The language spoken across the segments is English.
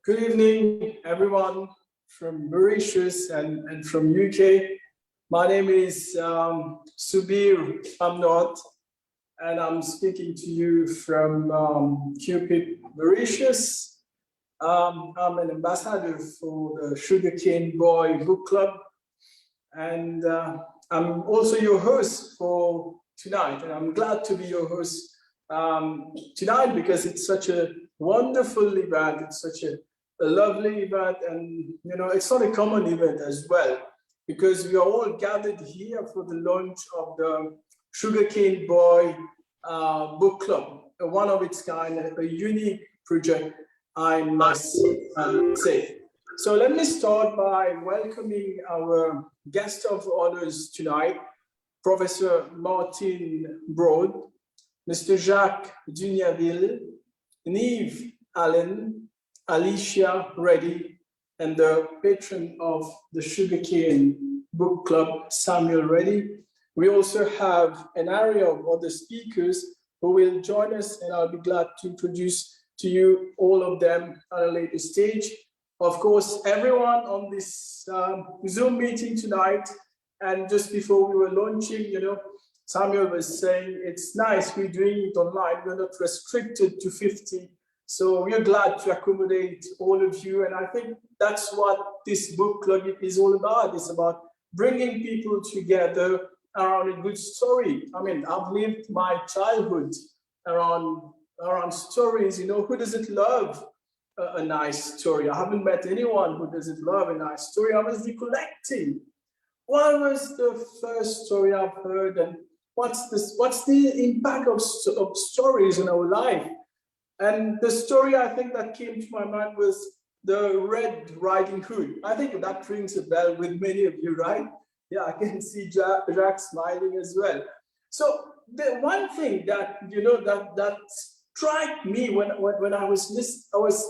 Good evening, everyone from Mauritius and from UK. My name is Subheer Ramnoruth, and I'm speaking to you from Cupid, Mauritius. I'm an ambassador for the Sugarcane Boy BookClub, and I'm also your host for tonight. And I'm glad to be your host tonight because it's such a wonderful event. It's such a lovely event, and you know, it's not a common event as well, because we are all gathered here for the launch of the Sugarcane Boy BookClub, a one of its kind, a unique project, I must say. So let me start by welcoming our guest of honors tonight, Professor Martin Broad, Mr. Jacques Dugnaville, Neve Allen, Alicia Reddy, and the patron of the Sugarcane Book Club, Samuel Reddy. We also have an area of other speakers who will join us, and I'll be glad to introduce to you all of them at a later stage. Of course, everyone on this Zoom meeting tonight, and just before we were launching, you know, Samuel was saying, it's nice we're doing it online, we're not restricted to 50. So we're glad to accommodate all of you. And I think that's what this book club is all about. It's about bringing people together around a good story. I mean, I've lived my childhood around stories. You know, who doesn't love a nice story? I haven't met anyone who doesn't love a nice story. I was recollecting, what was the first story I've heard, and what's the impact of stories in our life? And the story I think that came to my mind was the Red Riding Hood. I think that rings a bell with many of you, right? Yeah, I can see Jacques smiling as well. So the one thing that, you know, that struck me when I was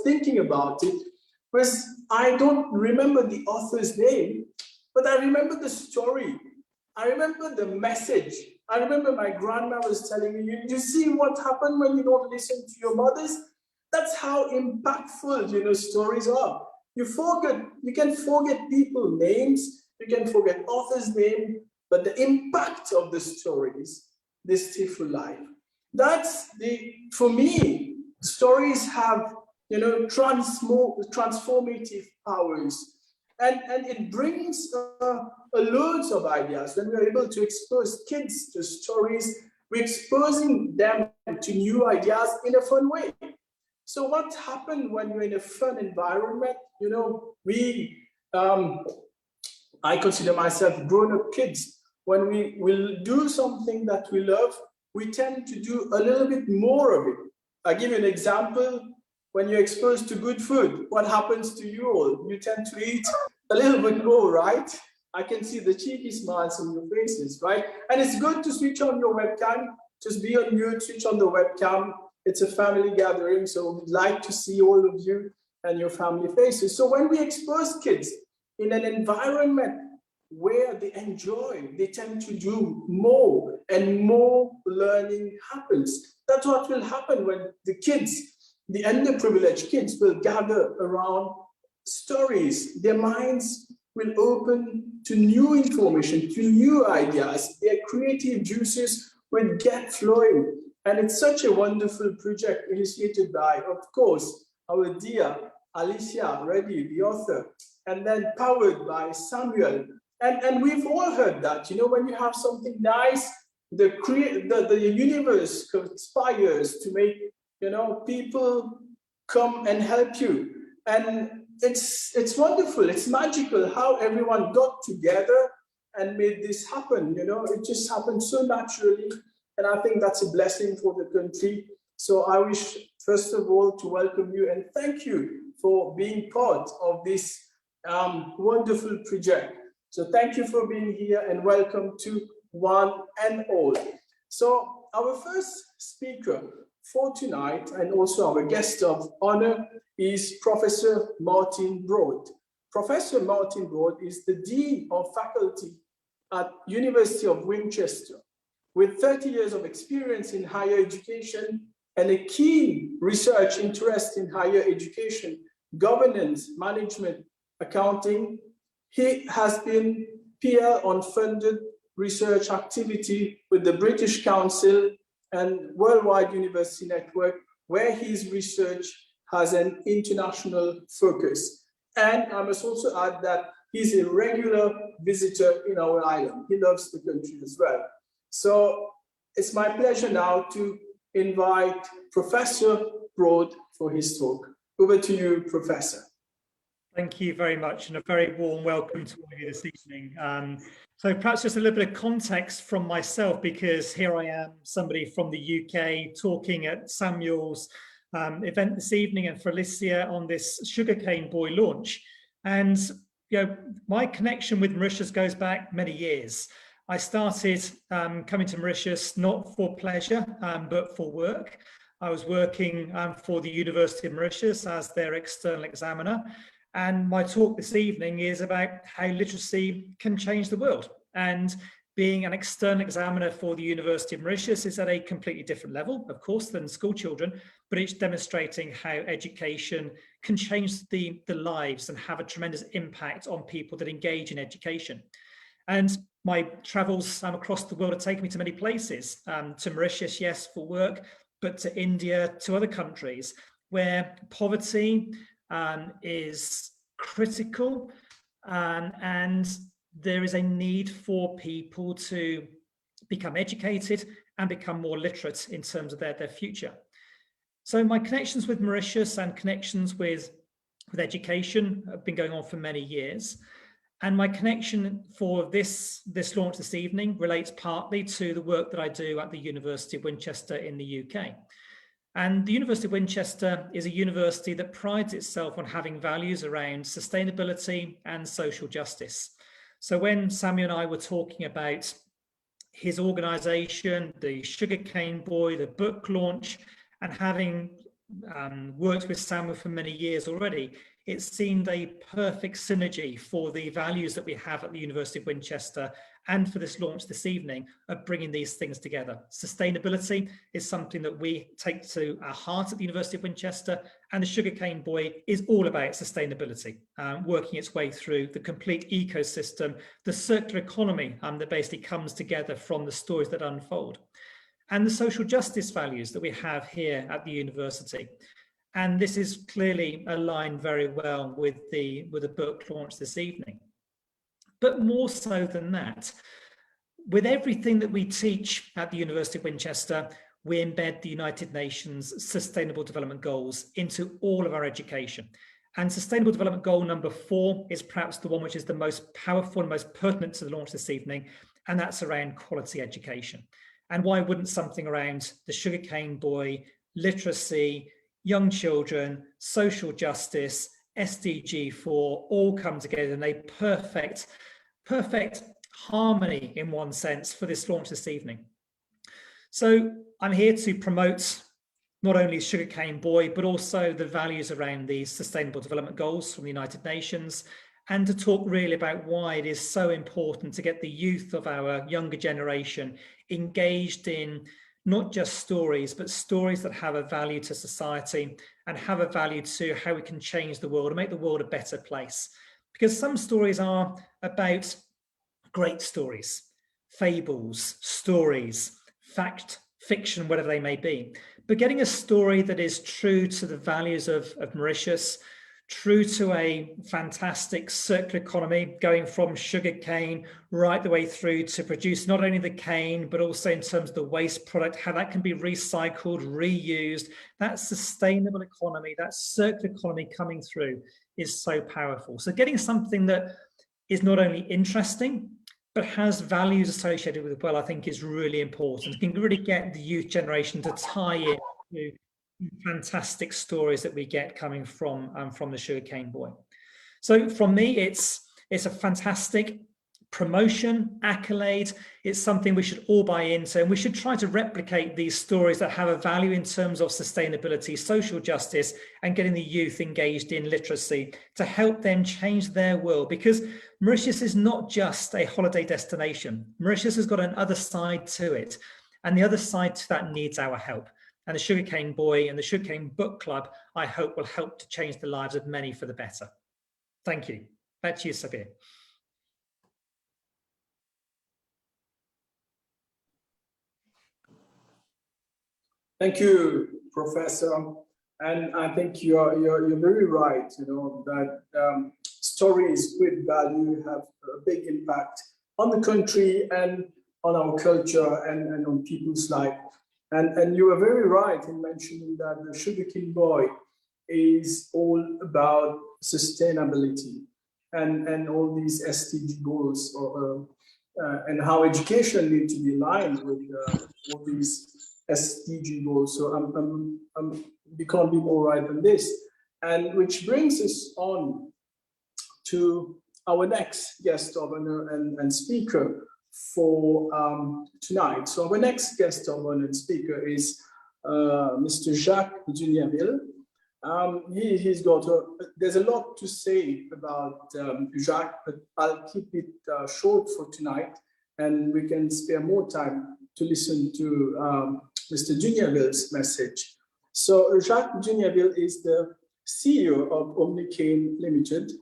thinking about it was, I don't remember the author's name, but I remember the story. I remember the message. I remember my grandma was telling me, you see what happened when you don't listen to your mothers? That's how impactful, you know, stories are. You can forget people's names, you can forget author's name, but the impact of the stories, they stay for life. For me, stories have, you know, transformative powers. And it brings loads of ideas. When we're able to expose kids to stories, we're exposing them to new ideas in a fun way. So what happened when you're in a fun environment? You know, I consider myself grown-up kids. When we will do something that we love, we tend to do a little bit more of it. I'll give you an example. When you're exposed to good food, what happens to you all? You tend to eat a little bit more, right? I can see the cheeky smiles on your faces, right? And it's good to switch on your webcam. Just be on mute, switch on the webcam. It's a family gathering, so we'd like to see all of you and your family faces. So when we expose kids in an environment where they enjoy, they tend to do more and more learning happens. That's what will happen when the kids, the underprivileged kids, will gather around stories. Their minds will open to new information, to new ideas. Their creative juices will get flowing. And it's such a wonderful project initiated by, of course, our dear Alicia Reddy, the author, and then powered by Samuel. And we've all heard that, you know, when you have something nice, the universe conspires to make, you know, people come and help you. And it's wonderful, it's magical how everyone got together and made this happen, you know, it just happened so naturally. And I think that's a blessing for the country. So I wish, first of all, to welcome you and thank you for being part of this wonderful project. So thank you for being here and welcome to one and all. So our first speaker for tonight and also our guest of honor is Professor Martin Broad. Professor Martin Broad is the Dean of Faculty at University of Winchester with 30 years of experience in higher education and a keen research interest in higher education, governance, management, accounting. He has been PL on funded research activity with the British Council and Worldwide University Network, where his research has an international focus. And I must also add that he's a regular visitor in our island. He loves the country as well. So it's my pleasure now to invite Professor Broad for his talk. Over to you, Professor. Thank you very much, and a very warm welcome to all of you this evening. So perhaps just a little bit of context from myself, because here I am, somebody from the UK, talking at Samuel's event this evening and for Alyssia on this Sugarcane Boy launch. And you know, my connection with Mauritius goes back many years. I started coming to Mauritius not for pleasure, but for work. I was working for the University of Mauritius as their external examiner. And my talk this evening is about how literacy can change the world. And being an external examiner for the University of Mauritius is at a completely different level, of course, than school children, but it's demonstrating how education can change the lives and have a tremendous impact on people that engage in education. And my travels across the world have taken me to many places, to Mauritius, yes, for work, but to India, to other countries where poverty is critical, and there is a need for people to become educated and become more literate in terms of their future. So my connections with Mauritius and connections with education have been going on for many years. And my connection for this launch this evening relates partly to the work that I do at the University of Winchester in the UK. And the University of Winchester is a university that prides itself on having values around sustainability and social justice. So when Samuel and I were talking about his organization, the Sugarcane Boy, the book launch, and having worked with Samuel for many years already, it seemed a perfect synergy for the values that we have at the University of Winchester and for this launch this evening of bringing these things together. Sustainability is something that we take to our heart at the University of Winchester, and the Sugarcane Boy is all about sustainability, working its way through the complete ecosystem, the circular economy that basically comes together from the stories that unfold, and the social justice values that we have here at the university. And this is clearly aligned very well with the book launch this evening. But more so than that, with everything that we teach at the University of Winchester, we embed the United Nations Sustainable Development Goals into all of our education. And Sustainable Development Goal number 4 is perhaps the one which is the most powerful and most pertinent to the launch this evening, and that's around quality education. And why wouldn't something around the Sugarcane Boy, literacy, young children, social justice, SDG 4 all come together in a perfect perfect harmony in one sense for this launch this evening. So I'm here to promote not only Sugarcane Boy, but also the values around the Sustainable Development Goals from the United Nations, and to talk really about why it is so important to get the youth of our younger generation engaged in not just stories, but stories that have a value to society and have a value to how we can change the world and make the world a better place. Because some stories are about great stories, fables, stories, fact, fiction, whatever they may be. But getting a story that is true to the values of Mauritius, true to a fantastic circular economy, going from sugarcane right the way through to produce not only the cane, but also in terms of the waste product, how that can be recycled, reused. That sustainable economy, that circular economy coming through is so powerful. So getting something that is not only interesting, but has values associated with it, well, I think is really important. It can really get the youth generation to tie in to fantastic stories that we get coming from the Sugarcane Boy. So from me, it's a fantastic promotion, accolade. It's something we should all buy into, and we should try to replicate these stories that have a value in terms of sustainability, social justice, and getting the youth engaged in literacy to help them change their world. Because Mauritius is not just a holiday destination. Mauritius has got another side to it, and the other side to that needs our help. And the Sugarcane Boy and the Sugarcane Book Club, I hope, will help to change the lives of many for the better. Thank you. Back to you, Subheer. Thank you, Professor. And I think you're very right. You know that stories with value have a big impact on the country and on our culture and on people's life. And you were very right in mentioning that the Sugarcane Boy is all about sustainability and all these SDG goals, and how education needs to be aligned with all these SDG goals. So we can't be more right than this. And which brings us on to our next guest of honor and speaker for tonight. So our next guest of honor and speaker is Mr. Jacques Juniaville. He's got there's a lot to say about Jacques, but I'll keep it short for tonight, and we can spare more time to listen to Mr. Juniaville's message. So Jacques Juniaville is the CEO of Omnicane Limited.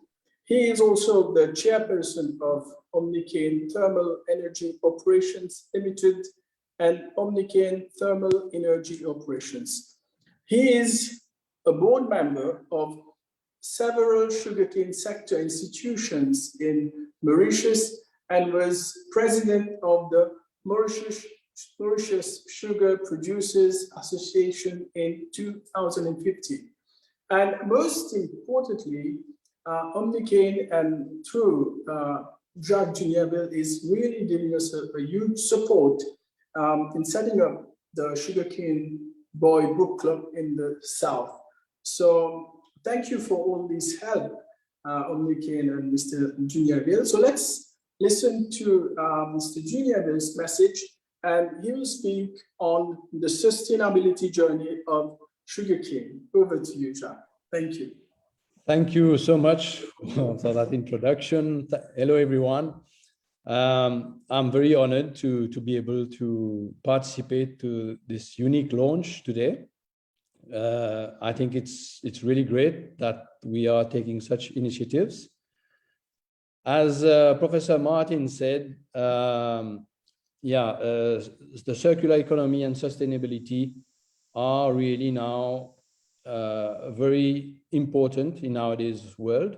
He is also the chairperson of Omnicane Thermal Energy Operations Limited and Omnicane Thermal Energy Operations. He is a board member of several sugarcane sector institutions in Mauritius and was president of the Mauritius Sugar Producers Association in 2015. And most importantly, Omnicane and through Jacques Juniaville is really giving us a huge support in setting up the Sugarcane Boy BookClub in the South. So thank you for all this help, Omnicane and Mr. Juniaville. So let's listen to Mr. Juniaville's message, and he will speak on the sustainability journey of sugarcane. Over to you, Jacques. Thank you. Thank you so much for that introduction. Hello, everyone. I'm very honored to be able to participate to this unique launch today. I think it's really great that we are taking such initiatives. As Professor Martin said, the circular economy and sustainability are really now very important in nowadays world.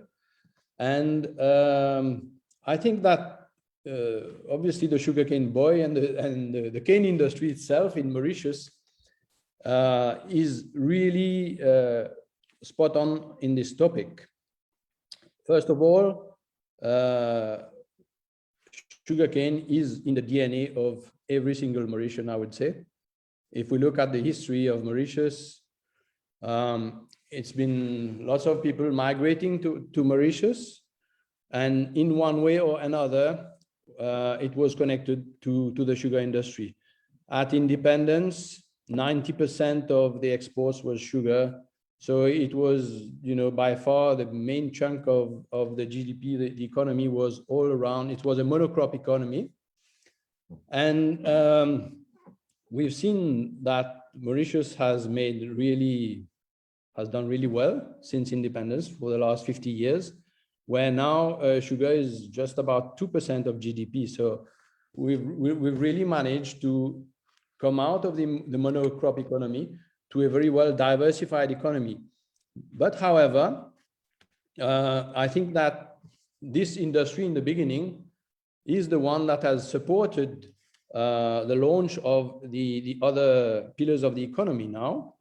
And I think that obviously the Sugarcane Boy and the cane industry itself in Mauritius is really spot on in this topic. First of all, sugarcane is in the DNA of every single Mauritian, I would say. If we look at the history of Mauritius, it's been lots of people migrating to Mauritius, And in one way or another, it was connected to the sugar industry. At independence, 90% of the exports was sugar. So it was, by far the main chunk of the GDP, the economy was all around. It was a monocrop economy. And we've seen that Mauritius has done really well since independence for the last 50 years, where now sugar is just about 2% of GDP. So we've really managed to come out of the monocrop economy to a very well diversified economy. But however, I think that this industry in the beginning is the one that has supported the launch of the other pillars of the economy now.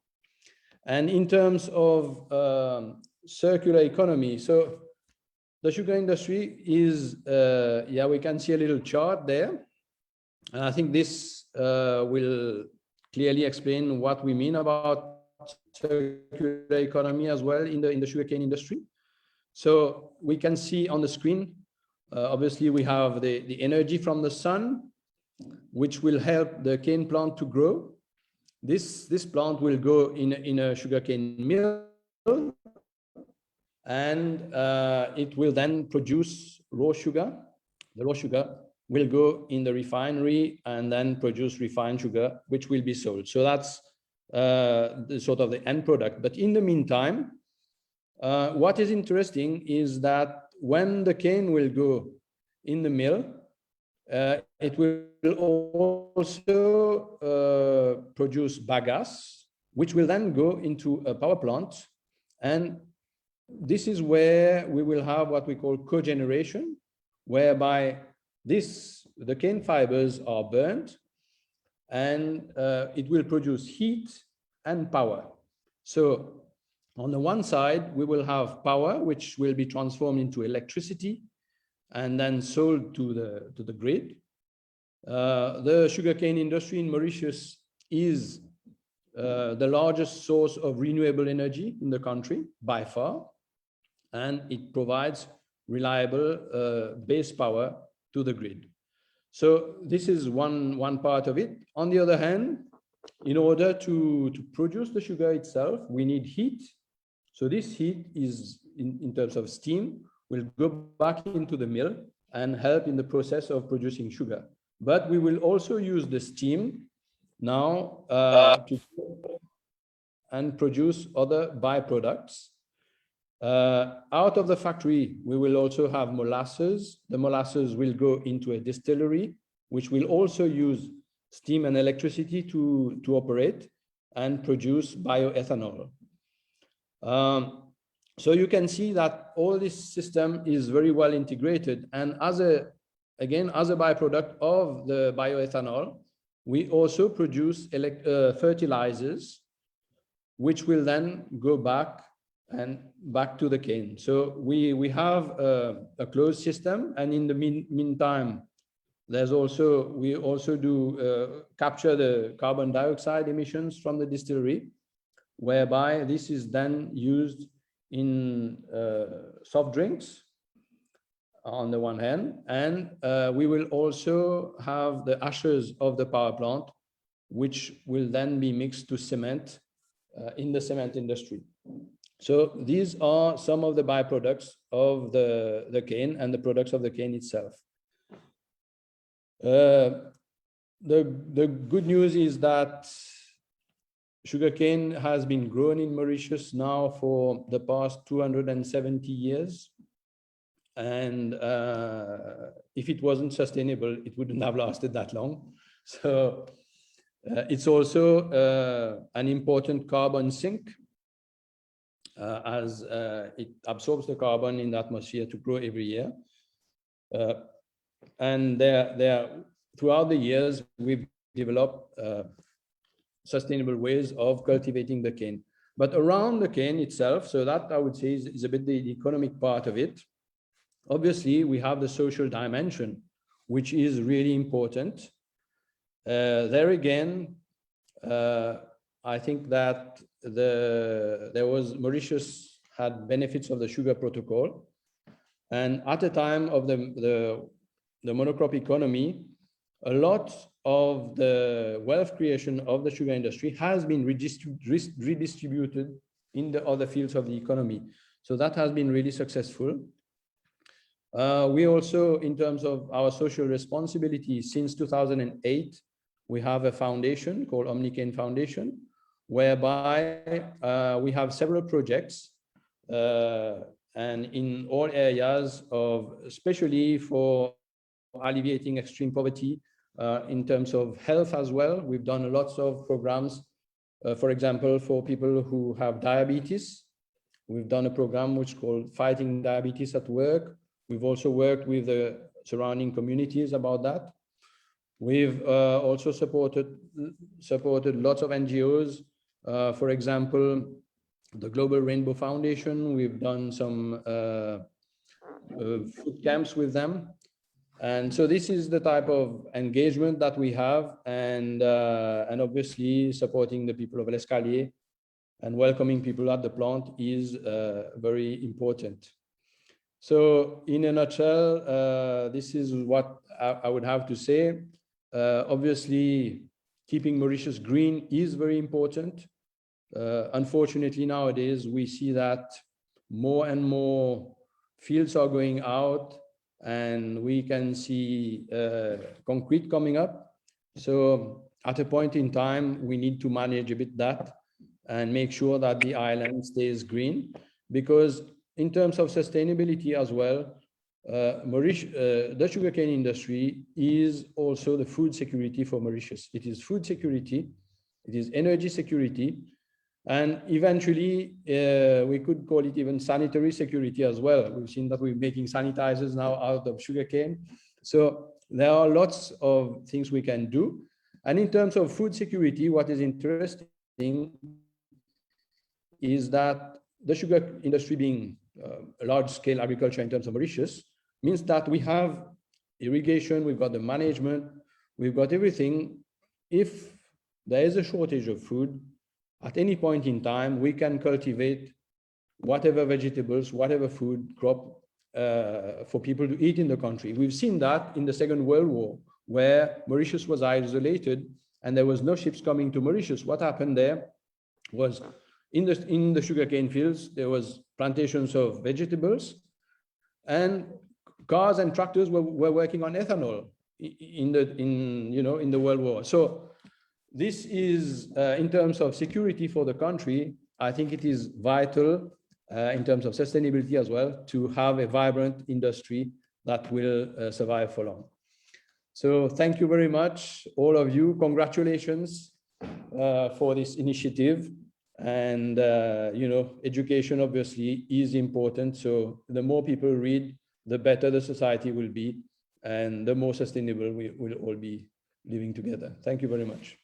And in terms of circular economy, so the sugar industry is, we can see a little chart there. And I think this will clearly explain what we mean about circular economy as well in the sugarcane industry. So we can see on the screen, obviously we have the energy from the sun, which will help the cane plant to grow. This plant will go in a sugarcane mill, and it will then produce raw sugar. The raw sugar will go in the refinery and then produce refined sugar, which will be sold. So that's the sort of the end product. But in the meantime, what is interesting is that when the cane will go in the mill, it will also produce bagasse, which will then go into a power plant. And this is where we will have what we call cogeneration, whereby the cane fibers are burnt, and it will produce heat and power. So on the one side, we will have power, which will be transformed into electricity and then sold to the grid. The sugarcane industry in Mauritius is the largest source of renewable energy in the country by far, and it provides reliable base power to the grid. So this is one part of it. On the other hand, in order to produce the sugar itself, we need heat. So this heat is, in terms of steam, will go back into the mill and help in the process of producing sugar. But we will also use the steam now to and produce other byproducts. Out of the factory, we will also have molasses. The molasses will go into a distillery, which will also use steam and electricity to operate and produce bioethanol. So you can see that all this system is very well integrated. And as a byproduct of the bioethanol, we also produce fertilizers, which will then go back to the cane. So we have a closed system, and in the meantime, we also do capture the carbon dioxide emissions from the distillery, whereby this is then used in soft drinks on the one hand, and we will also have the ashes of the power plant, which will then be mixed to cement in the cement industry. So these are some of the byproducts of the cane and the products of the cane itself. The good news is that sugarcane has been grown in Mauritius now for the past 270 years. And if it wasn't sustainable, it wouldn't have lasted that long. So it's also an important carbon sink, as it absorbs the carbon in the atmosphere to grow every year. And throughout the years, we've developed sustainable ways of cultivating the cane. But around the cane itself, so that I would say is a bit the economic part of it. Obviously, we have the social dimension, which is really important. There again, I think that Mauritius had benefits of the sugar protocol, And at the time of the monocrop economy, a lot of the wealth creation of the sugar industry has been redistributed in the other fields of the economy. So that has been really successful. We also, in terms of our social responsibility, since 2008, we have a foundation called Omnicane Foundation, whereby we have several projects and in all areas of, especially for alleviating extreme poverty, in terms of health as well. We've done lots of programs, for example, for people who have diabetes. We've done a program which is called Fighting Diabetes at Work. We've also worked with the surrounding communities about that. We've also supported lots of NGOs. For example, the Global Rainbow Foundation. We've done some food camps with them. And so this is the type of engagement that we have, and obviously supporting the people of L'Escalier and welcoming people at the plant is very important. So in a nutshell, this is what I would have to say. Obviously, keeping Mauritius green is very important. Unfortunately, nowadays, we see that more and more fields are going out, and we can see concrete coming up. So at a point in time, we need to manage a bit that and make sure that the island stays green, because in terms of sustainability as well, the sugarcane industry is also the food security for Mauritius. It is food security, it is energy security, and eventually we could call it even sanitary security as well. We've seen that we're making sanitizers now out of sugarcane. So there are lots of things we can do. And in terms of food security, what is interesting is that the sugar industry being a large-scale agriculture in terms of Mauritius means that we have irrigation, we've got the management, we've got everything. If there is a shortage of food, at any point in time, we can cultivate whatever vegetables, whatever food crop for people to eat in the country. We've seen that in the Second World War, where Mauritius was isolated and there was no ships coming to Mauritius. What happened there was in the sugarcane fields, there was plantations of vegetables, and cars and tractors were working on ethanol in the World War. So this is, in terms of security for the country, I think it is vital in terms of sustainability as well to have a vibrant industry that will survive for long. So thank you very much, all of you. Congratulations for this initiative. And, education obviously is important. So the more people read, the better the society will be, and the more sustainable we will all be living together. Thank you very much.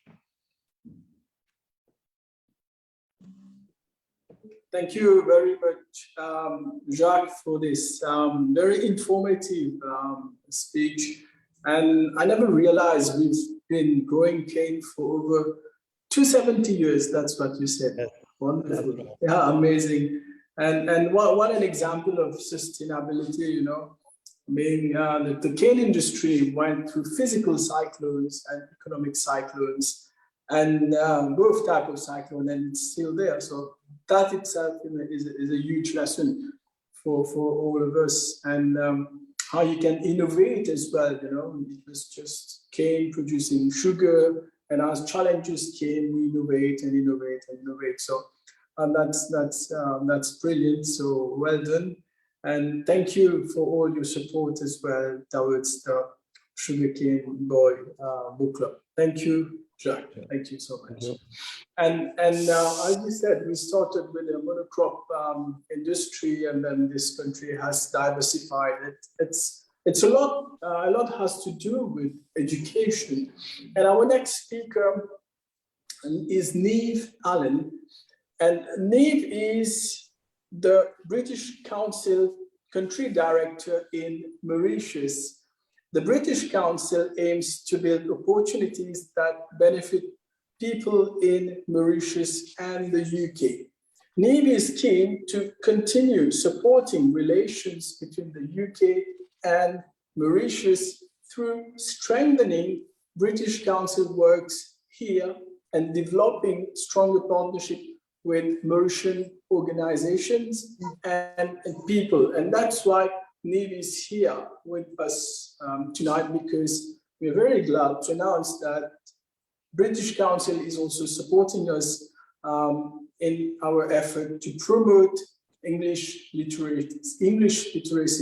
Thank you very much, Jacques, for this very informative speech. And I never realized we've been growing cane for over 270 years. That's what you said. Yes. Wonderful. Yeah, amazing. And what an example of sustainability, I mean, the cane industry went through physical cyclones and economic cyclones, and both types of cyclone, and it's still there. So that itself is a huge lesson for all of us, and how you can innovate as well. It was just cane producing sugar, and as challenges came, we innovate and innovate and innovate. So that's brilliant. So well done, and thank you for all your support as well towards the Sugarcane Boy BookClub. Thank you, Jacques. Thank you so much. And as you said, we started with a monocrop industry, and then this country has diversified. It's a lot. A lot has to do with education. And our next speaker is Neve Allen, and Neve is the British Council Country Director in Mauritius. The British Council aims to build opportunities that benefit people in Mauritius and the UK. Neve is keen to continue supporting relations between the UK and Mauritius through strengthening British Council works here and developing stronger partnership with Mauritian organizations and people. And that's why Neve is here with us tonight, because we're very glad to announce that British Council is also supporting us in our effort to promote English literacy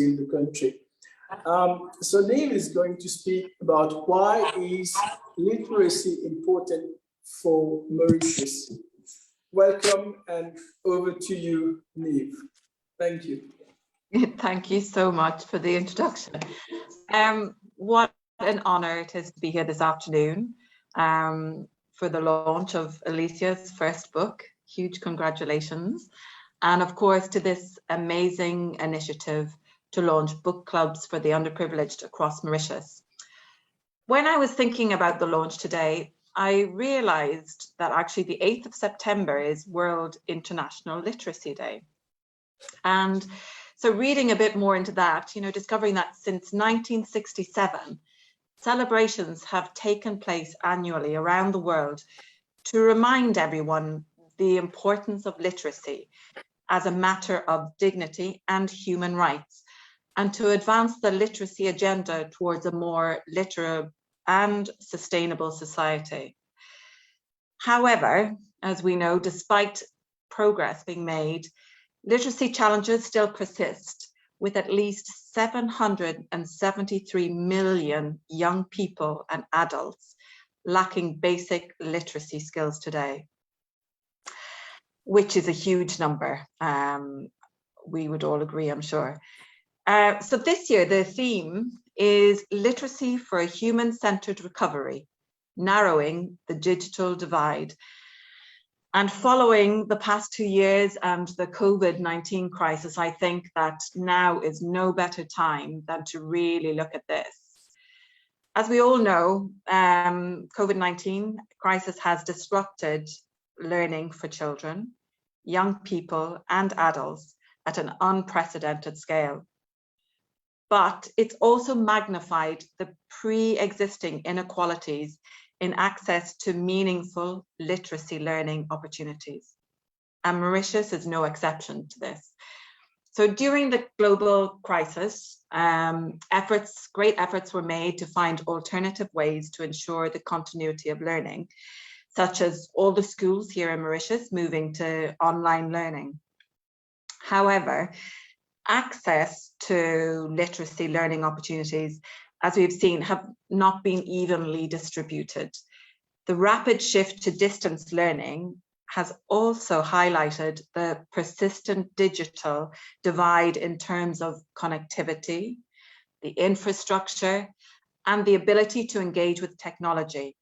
in the country. So Neve is going to speak about why is literacy important for Mauritius. Welcome, and over to you, Neve. Thank you. Thank you so much for the introduction. What an honor it is to be here this afternoon for the launch of Alyssia's first book. Huge congratulations. And of course, to this amazing initiative to launch book clubs for the underprivileged across Mauritius. When I was thinking about the launch today, I realized that actually the 8th of September is World International Literacy Day. And so reading a bit more into that, discovering that since 1967, celebrations have taken place annually around the world to remind everyone the importance of literacy as a matter of dignity and human rights, and to advance the literacy agenda towards a more literate and sustainable society. However, as we know, despite progress being made, literacy challenges still persist, with at least 773 million young people and adults lacking basic literacy skills today, which is a huge number. We would all agree, I'm sure. So this year, the theme is literacy for a human-centered recovery, narrowing the digital divide. And following the past 2 years and the COVID-19 crisis, I think that now is no better time than to really look at this. As we all know, COVID-19 crisis has disrupted learning for children, young people and adults at an unprecedented scale. But it's also magnified the pre-existing inequalities in access to meaningful literacy learning opportunities. And Mauritius is no exception to this. So during the global crisis, great efforts were made to find alternative ways to ensure the continuity of learning, such as all the schools here in Mauritius moving to online learning. However, access to literacy learning opportunities, as we've seen, have not been evenly distributed. The rapid shift to distance learning has also highlighted the persistent digital divide in terms of connectivity, the infrastructure, and the ability to engage with technology.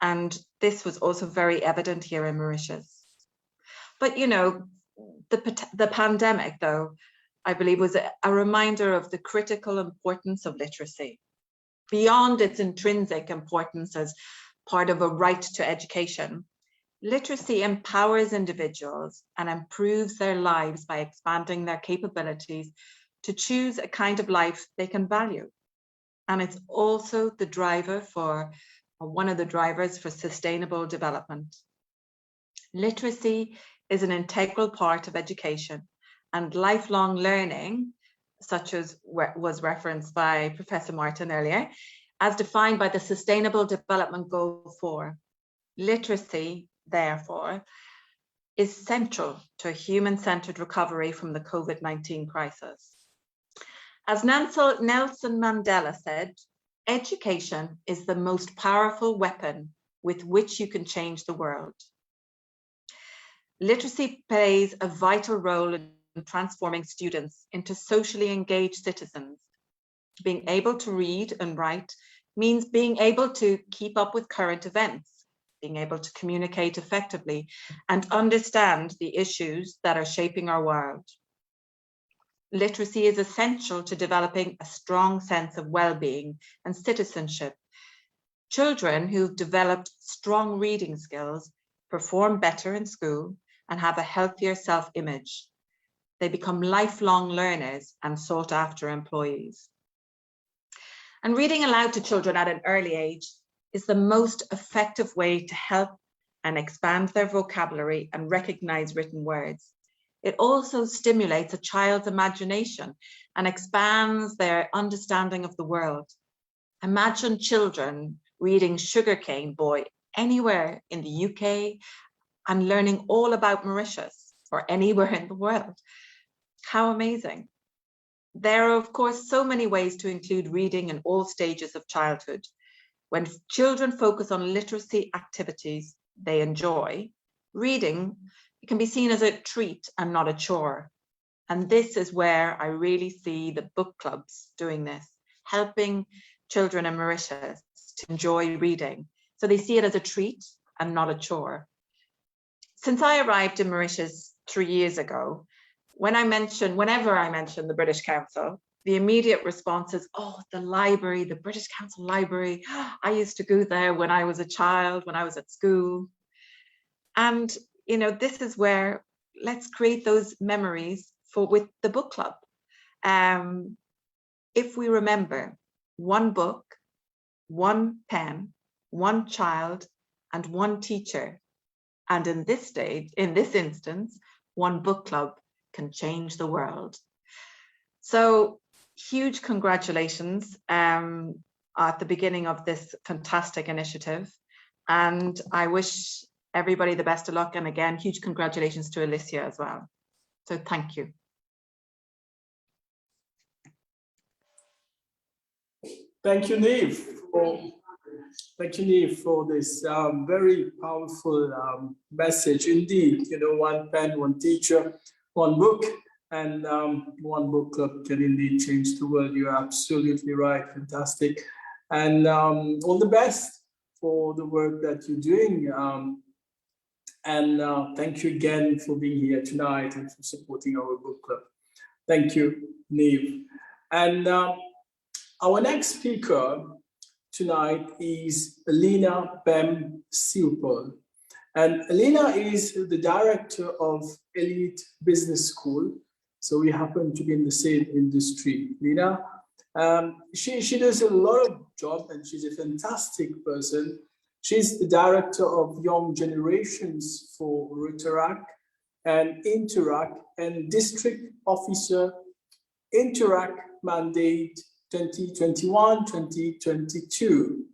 And this was also very evident here in Mauritius. But the pandemic, though, I believe was a reminder of the critical importance of literacy. Beyond its intrinsic importance as part of a right to education, literacy empowers individuals and improves their lives by expanding their capabilities to choose a kind of life they can value. And it's also the driver one of the drivers for sustainable development. Literacy is an integral part of education, and lifelong learning, such as was referenced by Professor Martin earlier, as defined by the Sustainable Development Goal 4. Literacy, therefore, is central to a human-centered recovery from the COVID-19 crisis. As Nelson Mandela said, education is the most powerful weapon with which you can change the world. Literacy plays a vital role in transforming students into socially engaged citizens. Being able to read and write means being able to keep up with current events, being able to communicate effectively, and understand the issues that are shaping our world. Literacy is essential to developing a strong sense of well-being and citizenship. Children who've developed strong reading skills perform better in school and have a healthier self-image. They become lifelong learners and sought after employees. And reading aloud to children at an early age is the most effective way to help and expand their vocabulary and recognize written words. It also stimulates a child's imagination and expands their understanding of the world. Imagine children reading Sugarcane Boy anywhere in the UK and learning all about Mauritius or anywhere in the world. How amazing. There are, of course, so many ways to include reading in all stages of childhood. When children focus on literacy activities they enjoy, reading can be seen as a treat and not a chore. And this is where I really see the book clubs doing this, helping children in Mauritius to enjoy reading. So they see it as a treat and not a chore. Since I arrived in Mauritius 3 years ago, whenever I mention the British Council, the immediate response is, oh, the library, the British Council Library. I used to go there when I was a child, when I was at school. And, you know, this is where let's create those memories with the book club. If we remember, one book, one pen, one child, and one teacher, and in this instance, one book club can change the world. So huge congratulations at the beginning of this fantastic initiative. And I wish everybody the best of luck. And again, huge congratulations to Alicia as well. So thank you. Thank you, Neve. Thank you, Neve, for this very powerful message. Indeed, you know, one pen, one teacher, one book, and one book club can indeed change the world. You're absolutely right. Fantastic. And all the best for the work that you're doing. And thank you again for being here tonight and for supporting our book club. Thank you, Neve. And our next speaker tonight is Leena Sewpaul. And Leena is the director of Elite Business School. So we happen to be in the same industry. Leena, she does a lot of job and she's a fantastic person. She's the director of Young Generations for Rotaract and Interact and District Officer Interact Mandate 2021-2022.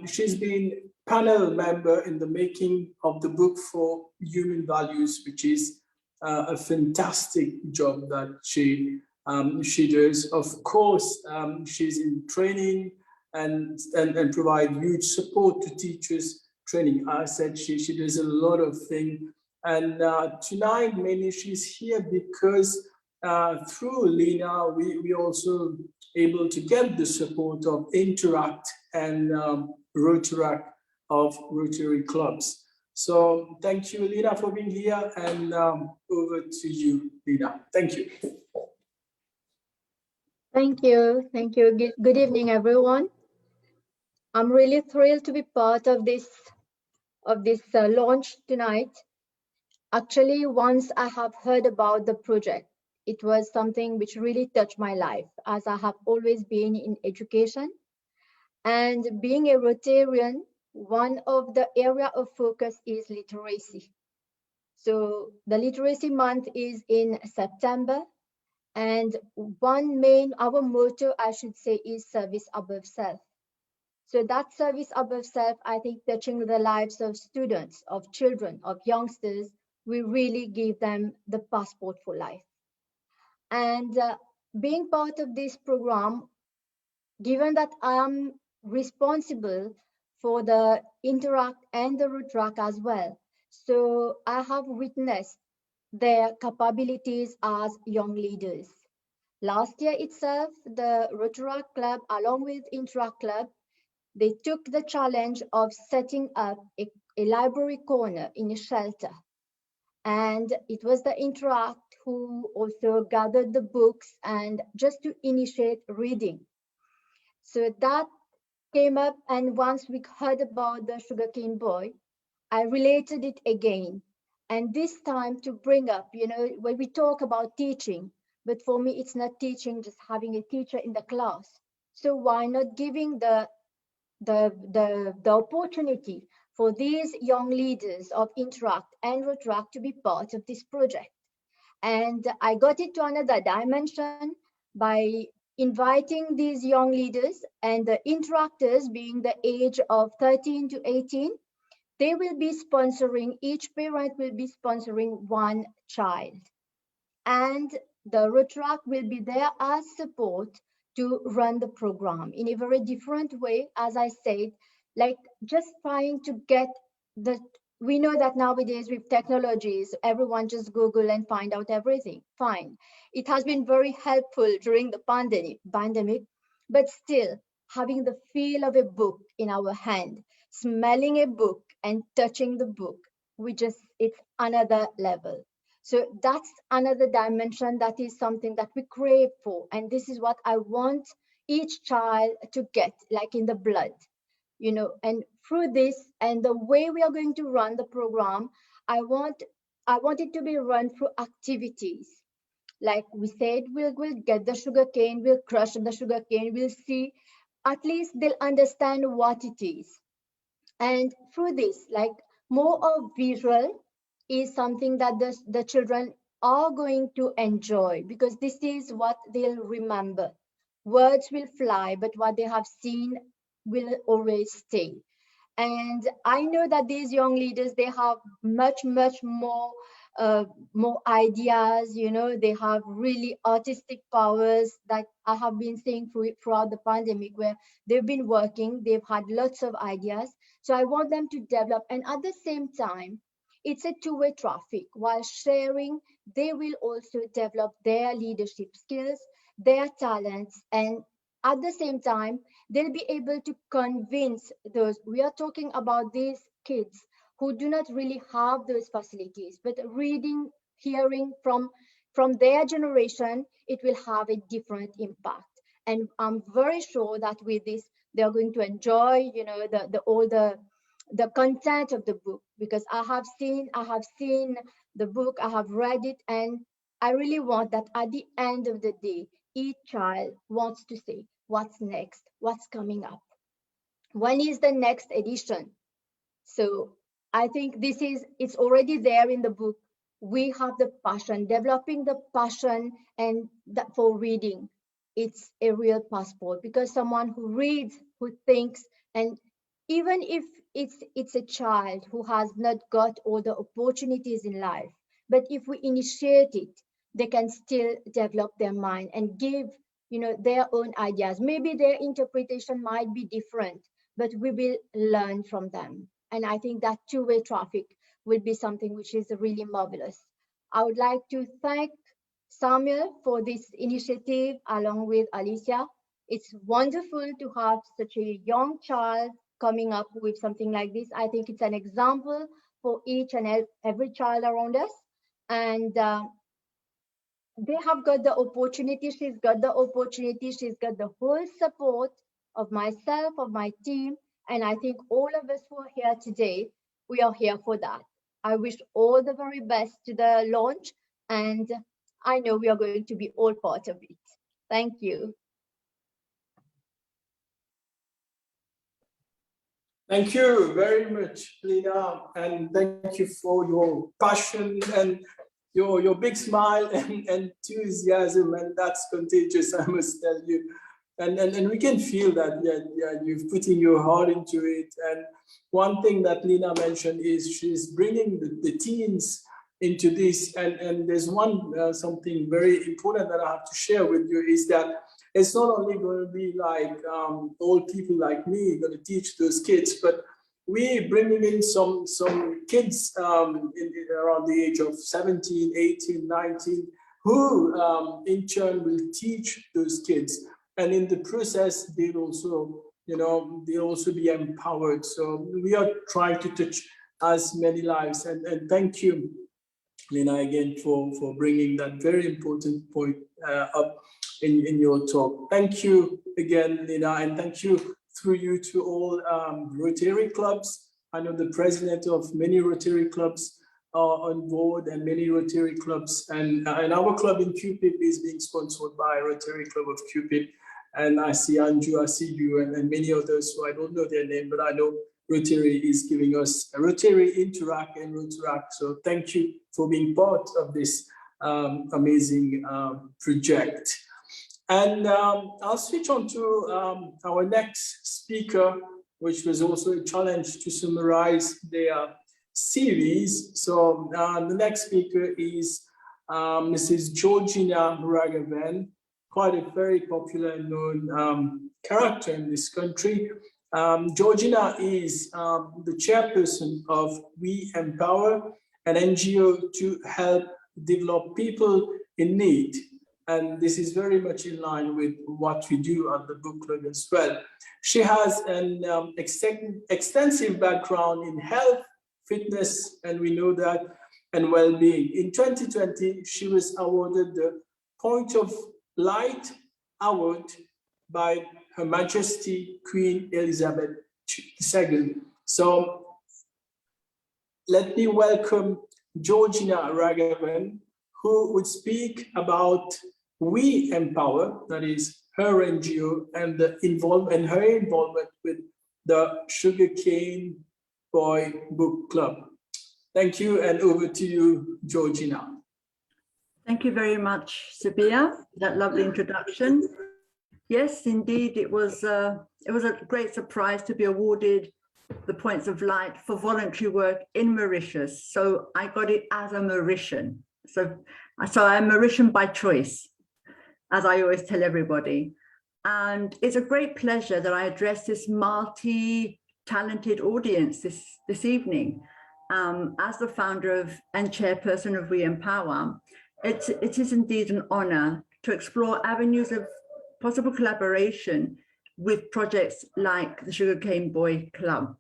She's been panel member in the making of the book for human values, which is a fantastic job that she does. Of course, she's in training and provide huge support to teachers training. I said she does a lot of things. And tonight, mainly she's here because through Leena, we also able to get the support of Interact and Rotaract of Rotary clubs. So thank you, Leena, for being here, and over to you, Leena. Thank you. Thank you. Thank you. Good evening, everyone. I'm really thrilled to be part of this launch tonight. Actually, once I have heard about the project, it was something which really touched my life, as I have always been in education. And being a Rotarian, one of the area of focus is literacy. So the literacy month is in September. And our motto, I should say, is service above self. So that service above self, I think, touching the lives of students, of children, of youngsters, we really give them the passport for life. And being part of this program, given that I am responsible for the Interact and the Rotaract as well, so I have witnessed their capabilities as young leaders. Last year itself, the Rotaract Club, along with Interact Club, they took the challenge of setting up a library corner in a shelter. And it was the Interact who also gathered the books and just to initiate reading. So that came up, and once we heard about the Sugarcane Boy, I related it again. And this time to bring up, when we talk about teaching, but for me, it's not teaching, just having a teacher in the class. So why not giving the opportunity for these young leaders of Interact and Retract to be part of this project? And I got it to another dimension by inviting these young leaders, and the interactors being the age of 13 to 18, they will be sponsoring, each parent will be sponsoring one child. And the Retract will be there as support to run the program in a very different way, as I said, like just trying to get we know that nowadays with technologies, everyone just Google and find out everything. Fine. It has been very helpful during the pandemic, but still having the feel of a book in our hand, smelling a book and touching the book, it's another level. So that's another dimension, that is something that we crave for. And this is what I want each child to get, like in the blood, and through this and the way we are going to run the program, I want it to be run through activities. Like we said, we'll get the sugarcane, we'll crush the sugarcane, we'll see, at least they'll understand what it is. And through this, like more of visual is something that the children are going to enjoy, because this is what they'll remember. Words will fly, but what they have seen will always stay. And I know that these young leaders, they have much more ideas, they have really artistic powers that I have been seeing throughout the pandemic, where they've been working, they've had lots of ideas. So I want them to develop, and at the same time, it's a two-way traffic. While sharing, they will also develop their leadership skills, their talents, and at the same time, they'll be able to convince those. We are talking about these kids who do not really have those facilities, but reading, hearing from their generation, it will have a different impact. And I'm very sure that with this, they're going to enjoy, the content of the book, because I have seen the book, I have read it, and I really want that at the end of the day, each child wants to say, what's next? What's coming up? When is the next edition? So I think it's already there in the book. We have the passion, developing the passion and that for reading. It's a real passport, because someone who reads, who thinks, and even if it's a child who has not got all the opportunities in life, but if we initiate it, they can still develop their mind and give their own ideas. Maybe their interpretation might be different, but we will learn from them. And I think that two-way traffic will be something which is really marvelous. I would like to thank Samuel for this initiative along with Alicia. It's wonderful to have such a young child coming up with something like this. I think it's an example for each and every child around us. And they have got the opportunity, she's got the opportunity, she's got the whole support of myself, of my team, and I think all of us who are here today, we are here for that. I wish all the very best to the launch, and I know we are going to be all part of it. Thank you. Thank you very much, Leena, and thank you for your passion and your big smile and enthusiasm, and that's contagious, I must tell you. And we can feel that, yeah, you've putting your heart into it. And one thing that Leena mentioned is she's bringing the teens into this. And there's something very important that I have to share with you, is that it's not only going to be like old people like me going to teach those kids, but we bringing in some kids around the age of 17, 18, 19, who in turn will teach those kids. And in the process, they'll also be empowered. So we are trying to touch as many lives. And thank you, Leena, again for bringing that very important point up in your talk. Thank you again, Leena, and thank you through you to all Rotary clubs. I know the president of many Rotary clubs are on board, and many Rotary clubs. And our club in Cupid is being sponsored by Rotary Club of Cupid. And I see Anju, I see you, and many others who I don't know their name, but I know Rotary is giving us a Rotary Interact and Rotaract. So thank you for being part of this amazing project. And I'll switch on to our next speaker, which was also a challenge to summarize their series. So the next speaker is Mrs. Georgina Ragavan, quite a very popular and known character in this country. Georgina is the chairperson of We Empower, an NGO to help develop people in need. And this is very much in line with what we do at the book club as well. She has an extensive background in health, fitness, and we know that, and well-being. In 2020, she was awarded the Point of Light Award by Her Majesty Queen Elizabeth II. So let me welcome Georgina Ragavan, who would speak about We Empower, that is her NGO, and her involvement with the Sugarcane Boy Book Club. Thank you, and over to you, Georgina. Thank you very much, Subheer, for that lovely introduction. Yes, indeed, it was a great surprise to be awarded the Points of Light for voluntary work in Mauritius. So I got it as a Mauritian. So I'm Mauritian by choice, as I always tell everybody. And it's a great pleasure that I address this multi-talented audience this evening. As the founder of and chairperson of We Empower, it is indeed an honor to explore avenues of possible collaboration with projects like the Sugarcane Boy Club.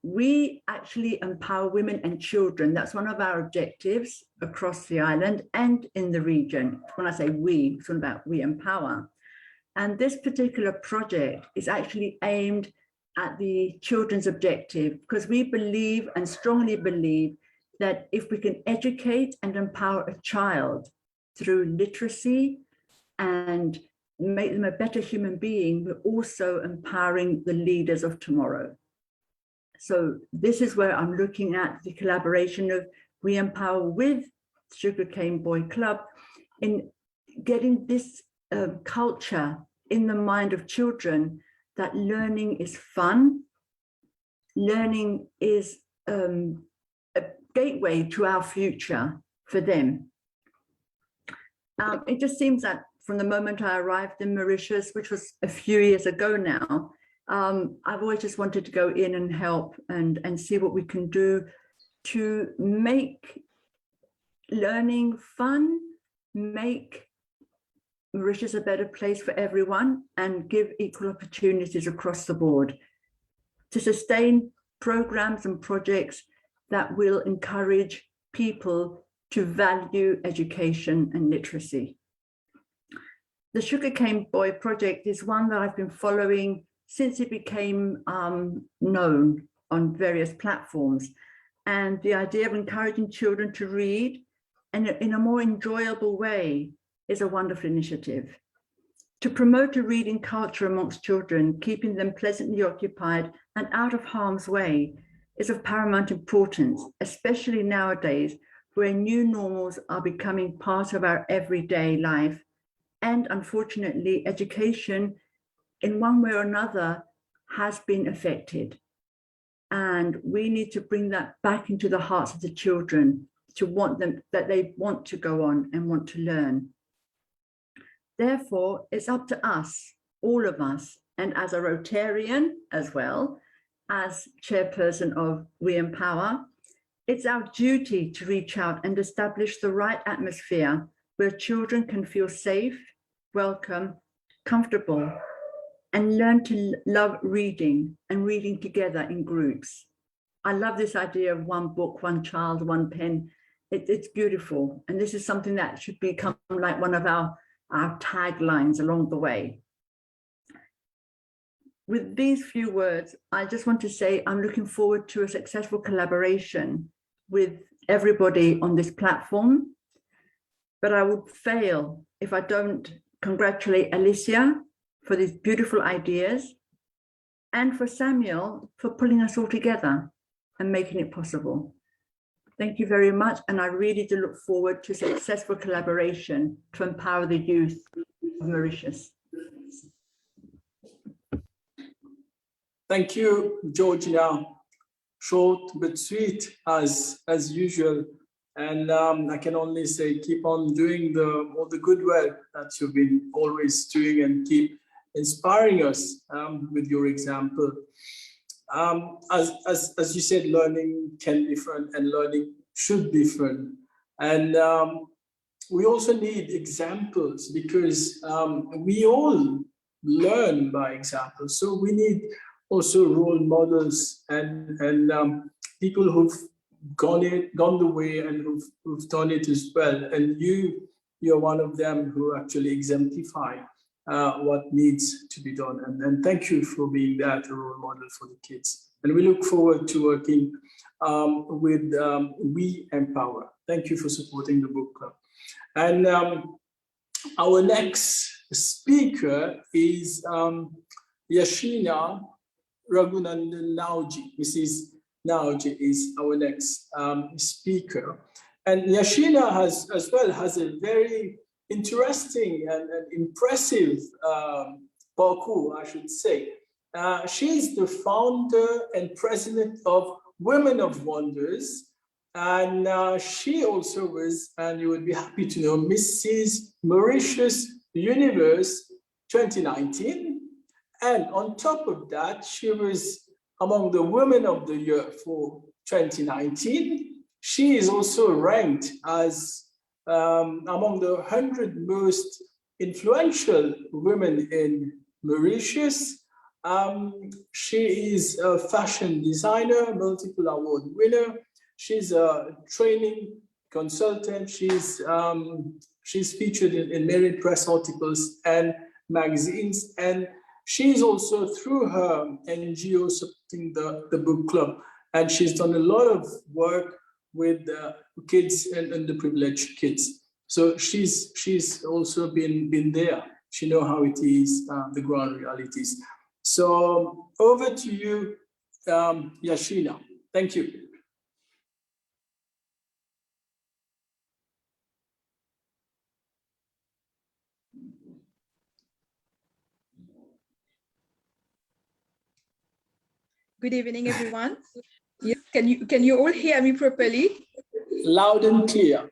We actually empower women and children. That's one of our objectives across the island and in the region. When I say we, it's all about We Empower. And this particular project is actually aimed at the children's objective, because we believe and strongly believe that if we can educate and empower a child through literacy and make them a better human being, we're also empowering the leaders of tomorrow. So this is where I'm looking at the collaboration of We Empower with Sugarcane Boy Club in getting this culture in the mind of children that learning is fun, learning is a gateway to our future for them. It just seems that from the moment I arrived in Mauritius, which was a few years ago now, I've always just wanted to go in and help and see what we can do to make learning fun, make Mauritius a better place for everyone, and give equal opportunities across the board, to sustain programs and projects that will encourage people to value education and literacy. The Sugarcane Boy Project is one that I've been following since it became known on various platforms. And the idea of encouraging children to read and in a more enjoyable way is a wonderful initiative. To promote a reading culture amongst children, keeping them pleasantly occupied and out of harm's way is of paramount importance, especially nowadays where new normals are becoming part of our everyday life. And unfortunately, education in one way or another has been affected. And we need to bring that back into the hearts of the children, to want them, that they want to go on and want to learn. Therefore, it's up to us, all of us, and as a Rotarian as well, as chairperson of We Empower, it's our duty to reach out and establish the right atmosphere where children can feel safe, welcome, comfortable, and learn to love reading and reading together in groups. I love this idea of one book, one child, one pen. It's beautiful. And this is something that should become like one of our taglines along the way. With these few words, I just want to say I'm looking forward to a successful collaboration with everybody on this platform, but I would fail if I don't congratulate Alicia for these beautiful ideas and for Samuel for pulling us all together and making it possible. Thank you very much. And I really do look forward to successful collaboration to empower the youth of Mauritius. Thank you, Georgina. Short but sweet as usual. And I can only say, keep on doing all the good work that you've been always doing, and keep inspiring us with your example. As you said, learning can be fun and learning should be fun. And we also need examples, because we all learn by example. So we need also role models and people who've gone the way and who've done it as well. And you're one of them who actually exemplify what needs to be done. And thank you for being that role model for the kids. And we look forward to working with We Empower. Thank you for supporting the book club. And our next speaker is Yasheena Raghoonundun Naojee. Mrs. Naojee is our next speaker. And Yasheena has a very interesting and impressive parcours, I should say. She's the founder and president of Women of Wonders. And she also was, and you would be happy to know, Mrs. Mauritius Universe 2019. And on top of that, she was among the Women of the Year for 2019. She is also ranked as among the 100 most influential women in Mauritius. She is a fashion designer, multiple award winner. She's a training consultant. She's featured in many press articles and magazines. And she's also, through her NGO, supporting the book club. And she's done a lot of work with kids and underprivileged kids. So she's also been there. She knows how it is, the ground realities. So over to you, Yasheena. Thank you. Good evening, everyone. Yes, can you all hear me properly? Loud and clear.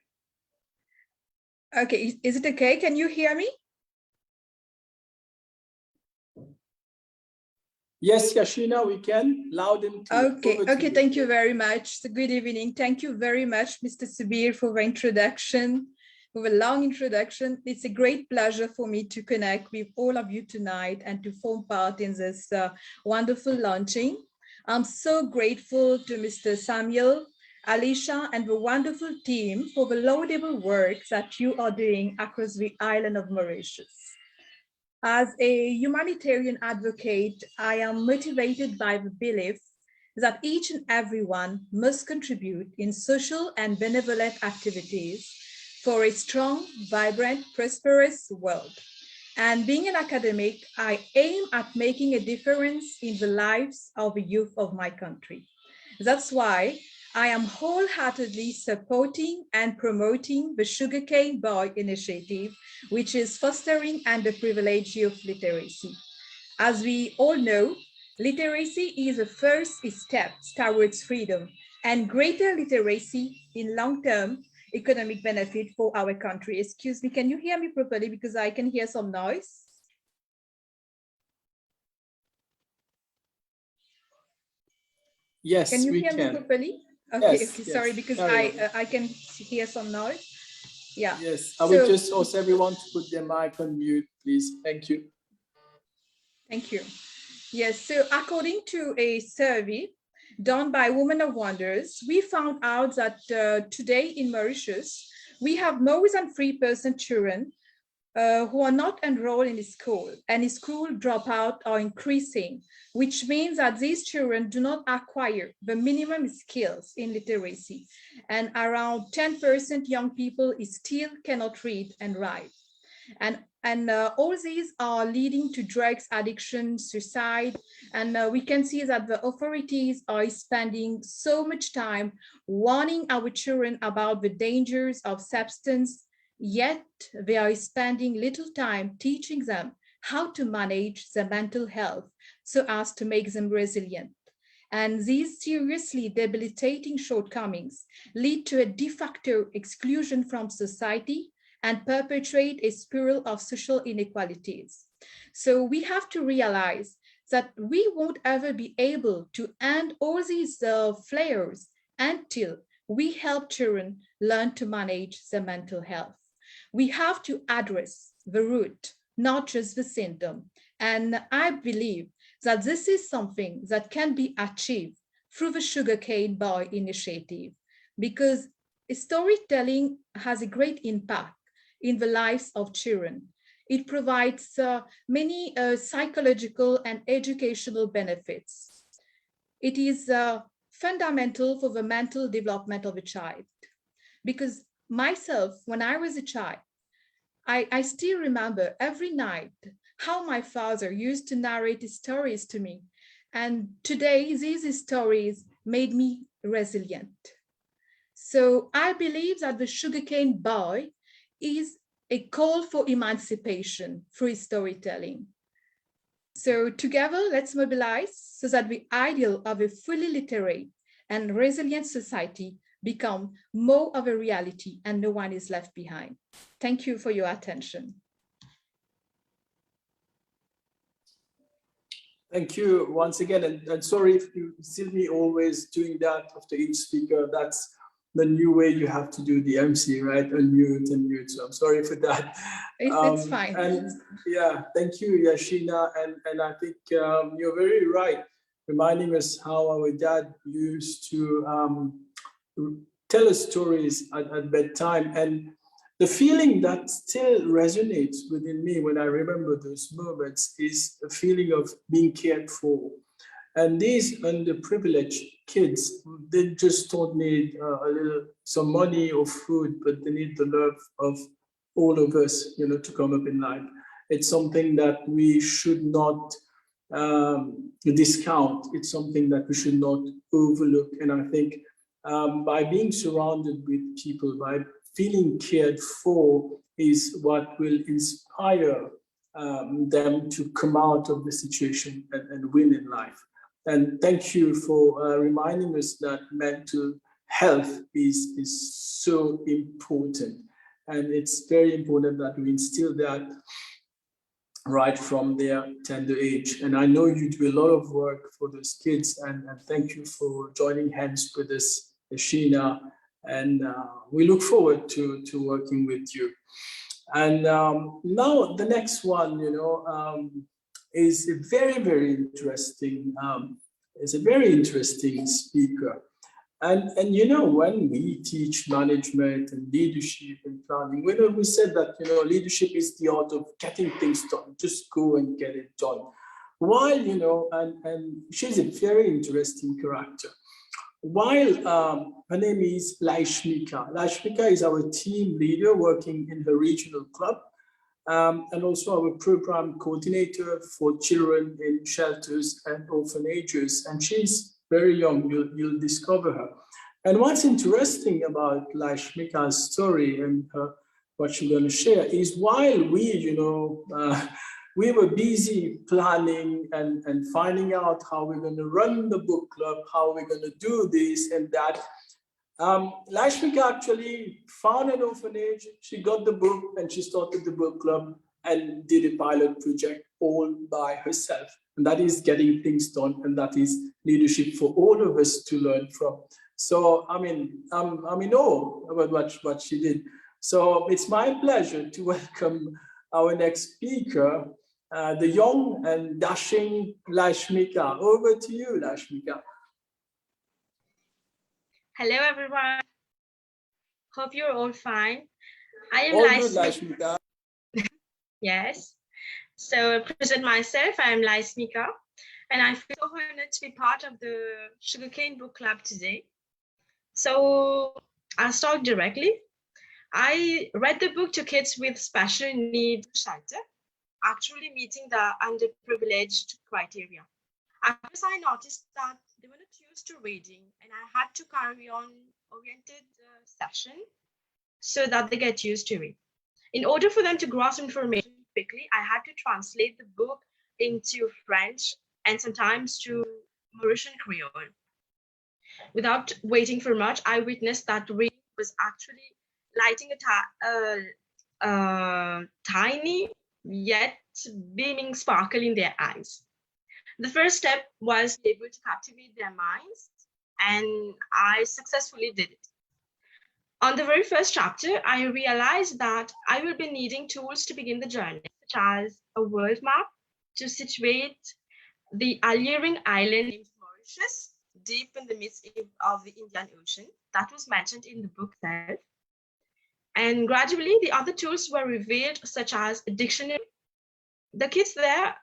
Okay, is it okay? Can you hear me? Yes, Yasheena, we can. Loud and clear. Okay, thank you very much. So good evening. Thank you very much, Mr. Subheer, for the introduction, for the long introduction. It's a great pleasure for me to connect with all of you tonight and to form part in this wonderful launching. I'm so grateful to Mr. Samuel, Alicia, and the wonderful team for the laudable work that you are doing across the island of Mauritius. As a humanitarian advocate, I am motivated by the belief that each and everyone must contribute in social and benevolent activities for a strong, vibrant, prosperous world. And being an academic, I aim at making a difference in the lives of the youth of my country. That's why I am wholeheartedly supporting and promoting the Sugarcane Boy initiative, which is fostering underprivileged youth literacy. As we all know, literacy is the first step towards freedom and greater literacy in long-term economic benefit for our country. Excuse me, can you hear me properly? Because I can hear some noise. Yes, can you we hear can. Me properly? Okay, yes, okay, sorry, because I can hear some noise. Yeah. Yes, I would just ask everyone to put their mic on mute, please. Thank you. Thank you. Yes, so according to a survey done by Women of Wonders, we found out that today in Mauritius, we have more than 3% children who are not enrolled in school, and school dropout are increasing, which means that these children do not acquire the minimum skills in literacy, and around 10% young people still cannot read and write. And all these are leading to drugs addiction, suicide, and we can see that the authorities are spending so much time warning our children about the dangers of substance, yet they are spending little time teaching them how to manage their mental health so as to make them resilient. And these seriously debilitating shortcomings lead to a de facto exclusion from society and perpetuate a spiral of social inequalities. So we have to realize that we won't ever be able to end all these flares until we help children learn to manage their mental health. We have to address the root, not just the symptom. And I believe that this is something that can be achieved through the Sugarcane Boy initiative, because storytelling has a great impact in the lives of children. It provides many psychological and educational benefits. It is fundamental for the mental development of a child. Because myself, when I was a child, I still remember every night how my father used to narrate stories to me. And today, these stories made me resilient. So I believe that the Sugarcane Boy is a call for emancipation through storytelling. So together, let's mobilize so that the ideal of a fully literate and resilient society become more of a reality and no one is left behind. Thank you for your attention. Thank you once again, and sorry if you see me always doing that after each speaker. That's the new way you have to do the MC, right? Unmute and mute. So I'm sorry for that. It's fine. And yeah, thank you, Yasheena. And I think you're very right, reminding us how our dad used to tell us stories at bedtime. And the feeling that still resonates within me when I remember those moments is a feeling of being cared for. And these underprivileged kids, they just don't need some money or food, but they need the love of all of us, to come up in life. It's something that we should not discount. It's something that we should not overlook. And I think by being surrounded with people, by feeling cared for, is what will inspire them to come out of the situation and win in life. And thank you for reminding us that mental health is so important. And it's very important that we instill that right from their tender age. And I know you do a lot of work for those kids, and thank you for joining hands with us, Yasheena. And we look forward to working with you. And now the next one, is a very, very interesting. Is a very interesting speaker. And when we teach management and leadership and planning, we said that leadership is the art of getting things done. Just go and get it done. While and she's a very interesting character. While her name is Laismika. Laismika is our team leader working in the regional club, and also our program coordinator for children in shelters and orphanages. And she's very young, you'll discover her. And what's interesting about Laismika's story and what she's going to share is while we, we were busy planning and finding out how we're going to run the book club, how we're going to do this and that. Laismika actually found an orphanage, she got the book, and she started the book club and did a pilot project all by herself. And that is getting things done, and that is leadership for all of us to learn from. So, I'm in awe about what she did. So it's my pleasure to welcome our next speaker, the young and dashing Laismika. Over to you, Laismika. Hello, everyone. Hope you're all fine. I am All good, Laismika. Yes. So present myself, I am Laismika, and I feel so honored to be part of the Sugarcane Book Club today. So I'll start directly. I read the book to kids with special needs shelter, actually meeting the underprivileged criteria. At first, I noticed that they were not used to reading, and I had to carry on oriented session so that they get used to it. In order for them to grasp information quickly, I had to translate the book into French and sometimes to Mauritian Creole. Without waiting for much, I witnessed that reading was actually lighting a tiny yet beaming sparkle in their eyes. The first step was to be able to captivate their minds, and I successfully did it. On the very first chapter, I realized that I will be needing tools to begin the journey, such as a world map to situate the alluring island named Mauritius, deep in the midst of the Indian Ocean. That was mentioned in the book itself. And gradually, the other tools were revealed, such as a dictionary. The kids there,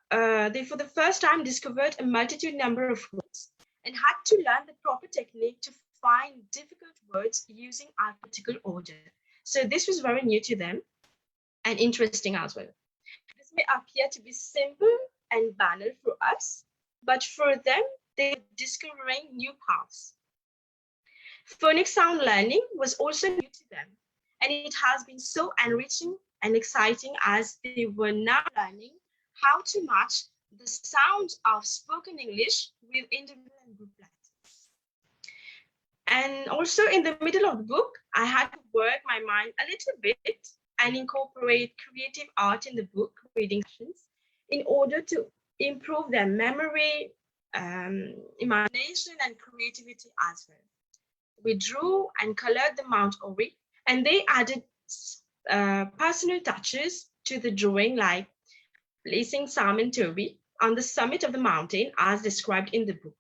they for the first time discovered a multitude number of words and had to learn the proper technique to find difficult words using alphabetical order. So this was very new to them and interesting as well. This may appear to be simple and banal for us, but for them, they were discovering new paths. Phonic sound learning was also new to them, and it has been so enriching and exciting as they were now learning how to match the sound of spoken English with individual and group letters. And also in the middle of the book, I had to work my mind a little bit and incorporate creative art in the book reading sessions in order to improve their memory, imagination, and creativity as well. We drew and colored the Mount Ori, and they added personal touches to the drawing, like placing Sam and Toby on the summit of the mountain as described in the book.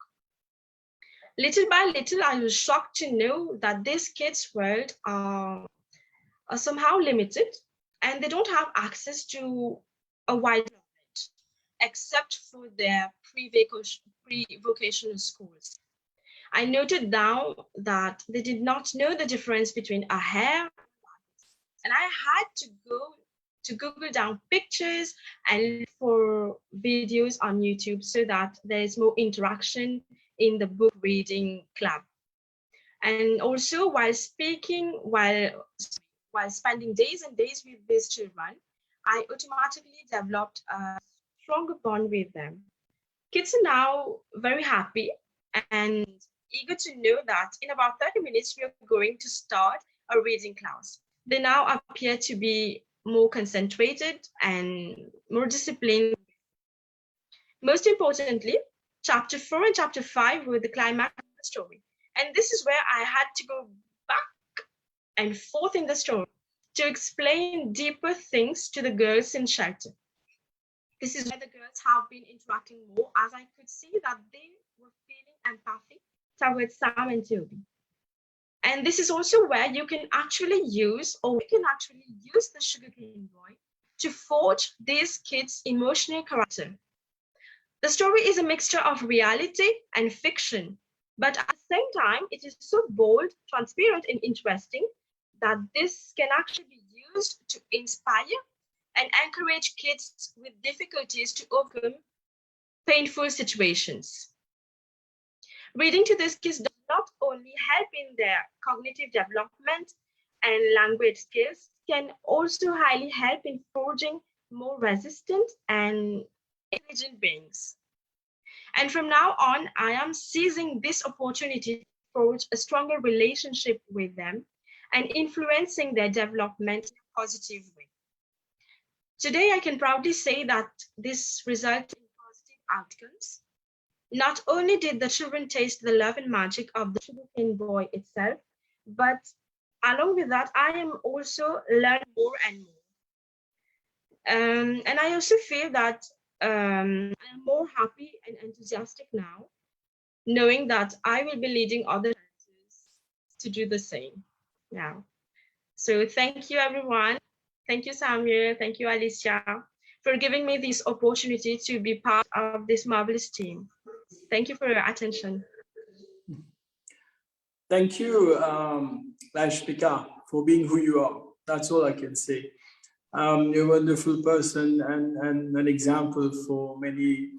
Little by little, I was shocked to know that this kids' world are somehow limited, and they don't have access to a wide knowledge, except for their pre-vocational schools. I noted down that they did not know the difference between a hare, and I had to go to Google down pictures and look for videos on YouTube so that there's more interaction in the book reading club. And also while spending days and days with these children, I automatically developed a stronger bond with them. Kids are now very happy and eager to know that in about 30 minutes, we are going to start a reading class. They now appear to be more concentrated and more disciplined. Most importantly, chapter 4 and chapter 5 were the climax of the story. And this is where I had to go back and forth in the story to explain deeper things to the girls in shelter. This is where the girls have been interacting more, as I could see that they were feeling empathy towards Sam and Toby. And this is also where you can actually use, or we can actually use the Sugarcane Boy to forge these kids' emotional character. The story is a mixture of reality and fiction, but at the same time, it is so bold, transparent, and interesting that this can actually be used to inspire and encourage kids with difficulties to overcome painful situations. Reading to these kids does not only help in their cognitive development and language skills, can also highly help in forging more resistant and intelligent beings. And from now on, I am seizing this opportunity to forge a stronger relationship with them and influencing their development in a positive way. Today, I can proudly say that this resulted in positive outcomes. Not only did the children taste the love and magic of the Sugarcane Boy itself, but along with that, I am also learning more and more. And I also feel that I'm more happy and enthusiastic now, knowing that I will be leading other to do the same now. So thank you, everyone. Thank you, Samuel. Thank you, Alicia. for giving me this opportunity to be part of this marvelous team. Thank you for your attention. Thank you, Laismika, for being who you are. That's all I can say. You're a wonderful person and an example for many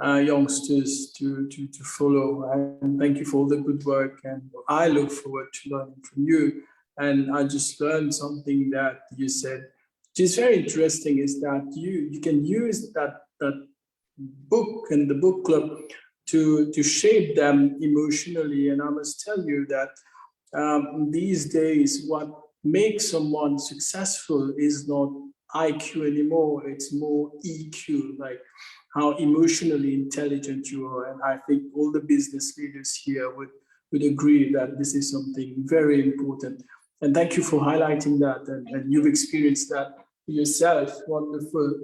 youngsters to follow. And thank you for all the good work. And I look forward to learning from you. And I just learned something that you said, which is very interesting, is that you can use that book and the book club to shape them emotionally. And I must tell you that these days, what makes someone successful is not IQ anymore, it's more EQ, like how emotionally intelligent you are. And I think all the business leaders here would agree that this is something very important. And thank you for highlighting that, and you've experienced that yourself. Wonderful,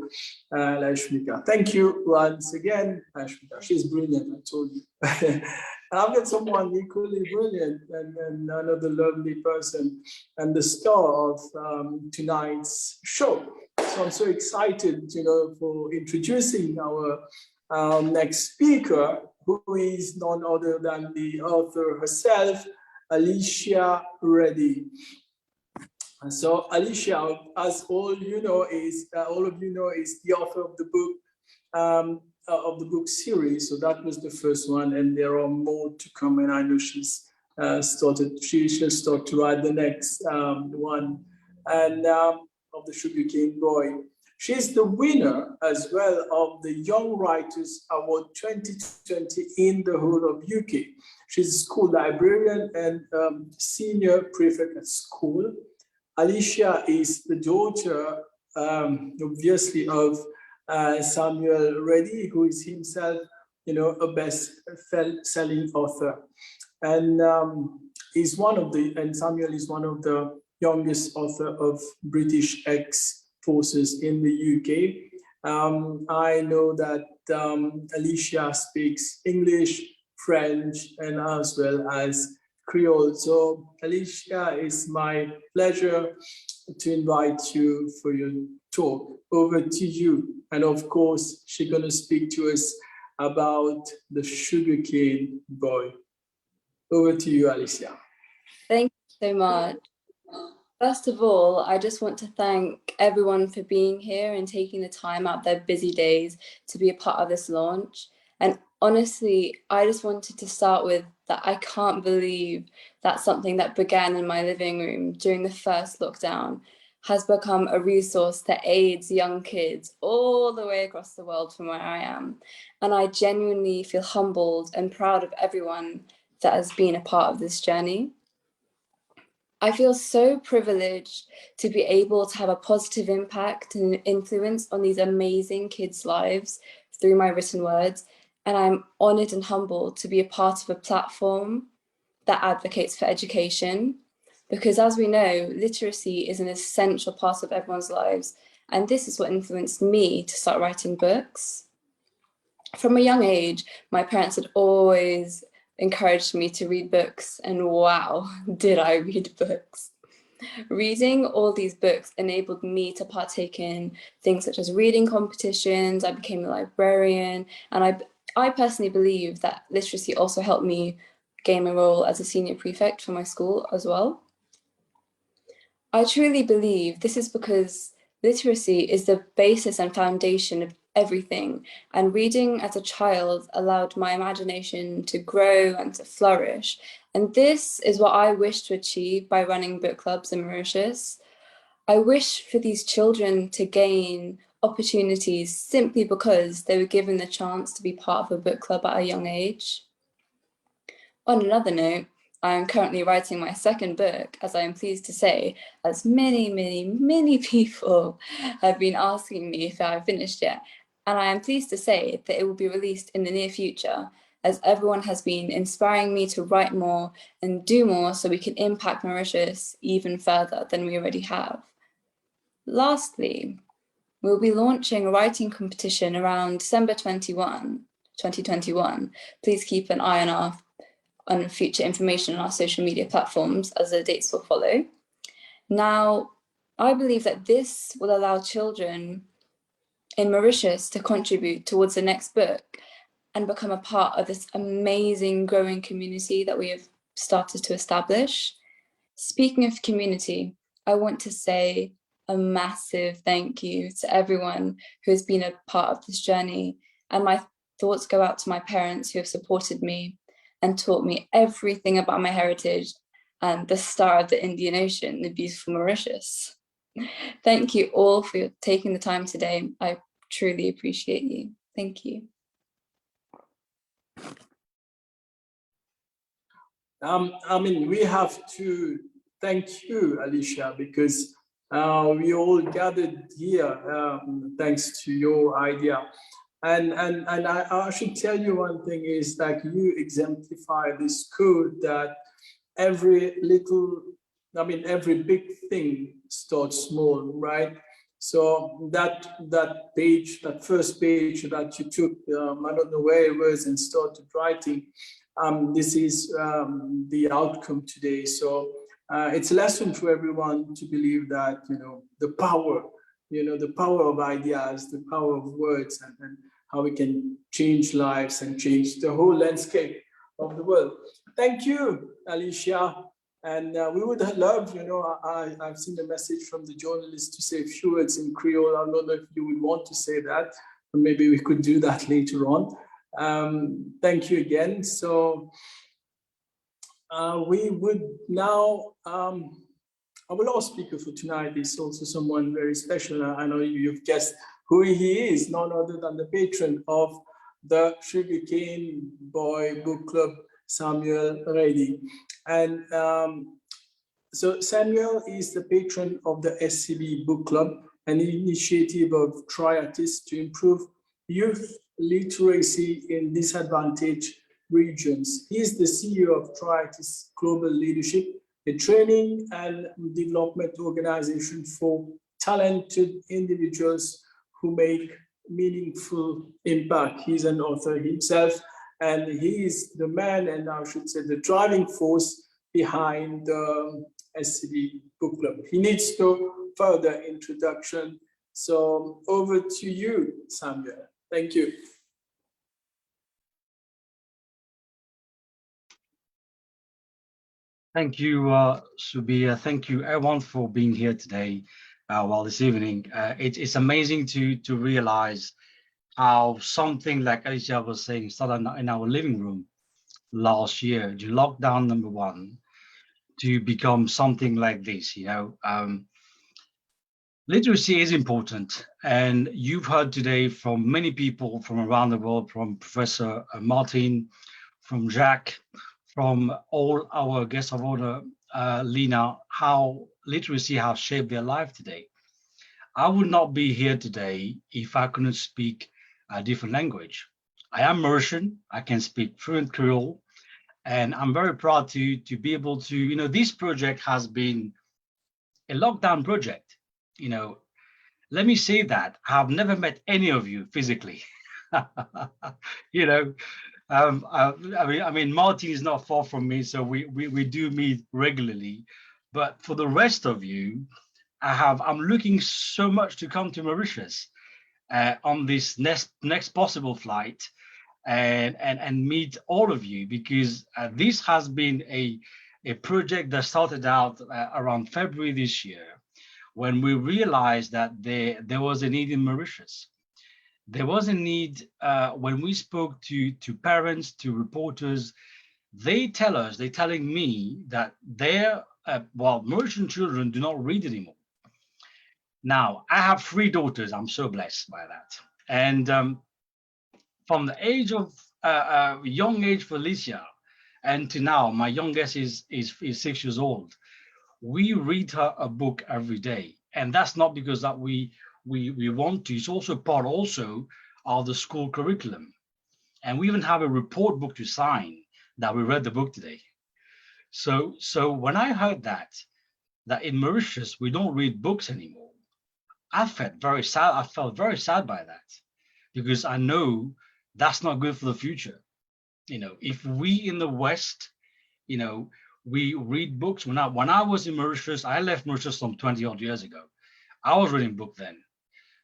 Laismika. Thank you once again, Laismika. She's brilliant, I told you. And I've got someone equally brilliant and another lovely person and the star of tonight's show. So I'm so excited, for introducing our next speaker, who is none other than the author herself, Alicia Reddy. And so Alicia, as all of you know, is the author of the book series. So that was the first one, and there are more to come. And I know she'll start to write the next one, and of the Sugarcane Boy. She's the winner as well of the Young Writers Award 2020 in the whole of UK. She's a school librarian and senior prefect at school. Alicia is the daughter, obviously, of Samuel Reddy, who is himself, a best-selling author, and Samuel is one of the youngest author of British ex-forces in the UK. I know that Alicia speaks English, French, and as well as Creole. So Alicia, it's my pleasure to invite you for your talk. Over to you. And of course, she's going to speak to us about the Sugarcane Boy. Over to you, Alicia. Thank you so much. First of all, I just want to thank everyone for being here and taking the time out of their busy days to be a part of this launch. And honestly, I just wanted to start with that I can't believe that something that began in my living room during the first lockdown has become a resource that aids young kids all the way across the world from where I am. And I genuinely feel humbled and proud of everyone that has been a part of this journey. I feel so privileged to be able to have a positive impact and influence on these amazing kids' lives through my written words. And I'm honoured and humbled to be a part of a platform that advocates for education, because as we know, literacy is an essential part of everyone's lives. And this is what influenced me to start writing books. From a young age, my parents had always encouraged me to read books, and wow, did I read books. Reading all these books enabled me to partake in things such as reading competitions. I became a librarian, and I personally believe that literacy also helped me gain a role as a senior prefect for my school as well. I truly believe this is because literacy is the basis and foundation of everything, and reading as a child allowed my imagination to grow and to flourish. And this is what I wish to achieve by running book clubs in Mauritius. I wish for these children to gain opportunities simply because they were given the chance to be part of a book club at a young age. On another note, I am currently writing my second book, as I am pleased to say, as many people have been asking me if I have finished yet. And I am pleased to say that it will be released in the near future, as everyone has been inspiring me to write more and do more so we can impact Mauritius even further than we already have. Lastly, we'll be launching a writing competition around December 2021. Please keep an eye on future information on our social media platforms, as the dates will follow. Now, I believe that this will allow children in Mauritius to contribute towards the next book and become a part of this amazing growing community that we have started to establish. Speaking of community, I want to say a massive thank you to everyone who has been a part of this journey, and my thoughts go out to my parents who have supported me and taught me everything about my heritage and the star of the Indian Ocean, the beautiful Mauritius. Thank you all for taking the time today. I truly appreciate you. Thank you. I mean, we have to thank you, Alicia, because we all gathered here thanks to your idea. And I should tell you one thing is that you exemplify this code that every big thing starts small, right? So that page, that first page that you took, I don't know where it was, and started writing, this is the outcome today. So it's a lesson for everyone to believe that, the power of ideas, the power of words, and how we can change lives and change the whole landscape of the world. Thank you, Alicia. And we would love, I've seen a message from the journalist to say a few words in Creole. I don't know if you would want to say that, but maybe we could do that later on. Thank you again. So we would now, our last speaker for tonight is also someone very special. I know you've guessed who he is, none other than the patron of the Sugarcane Boy BookClub, Samuel Reddy. And so Samuel is the patron of the SCB Book Club, an initiative of TriAtis to improve youth literacy in disadvantaged regions. He is the CEO of TriAtis Global Leadership, a training and development organization for talented individuals who make meaningful impact. He's an author himself, and he is the man, and I should say the driving force behind the SCB Book Club. He needs no further introduction. So over to you, Samuel. Thank you. Thank you, Subheer. Thank you, everyone, for being here today, this evening. It's amazing to realize how something like Alicia was saying started in our living room last year, to lockdown number 1, to become something like this. Literacy is important, and you've heard today from many people from around the world, from Professor Martin, from Jacques, from all our guests of honor, Leena, how literacy has shaped their life today. I would not be here today if I couldn't speak a different language. I am Mauritian, I can speak fluent Creole, and I'm very proud to be able to, this project has been a lockdown project. Let me say that I've never met any of you physically. I mean, Martin is not far from me, so we do meet regularly. But for the rest of you, I'm looking so much to come to Mauritius on this next possible flight and meet all of you, because this has been a project that started out around February this year, when we realized that there was a need in Mauritius. There was a need when we spoke to parents, to reporters. They're telling me that their Mauritian children do not read anymore. Now, I have 3 daughters. I'm so blessed by that. And from the age of young age for Alicia, and to now, my youngest is 6 years old. We read her a book every day, and that's not because that we want to. It's also part of the school curriculum, and we even have a report book to sign that we read the book today. So when I heard that in Mauritius we don't read books anymore, I felt very sad. I felt very sad by that, because I know that's not good for the future. If we in the West, we read books. When I was in Mauritius, I left Mauritius some 20 odd years ago. I was reading books then.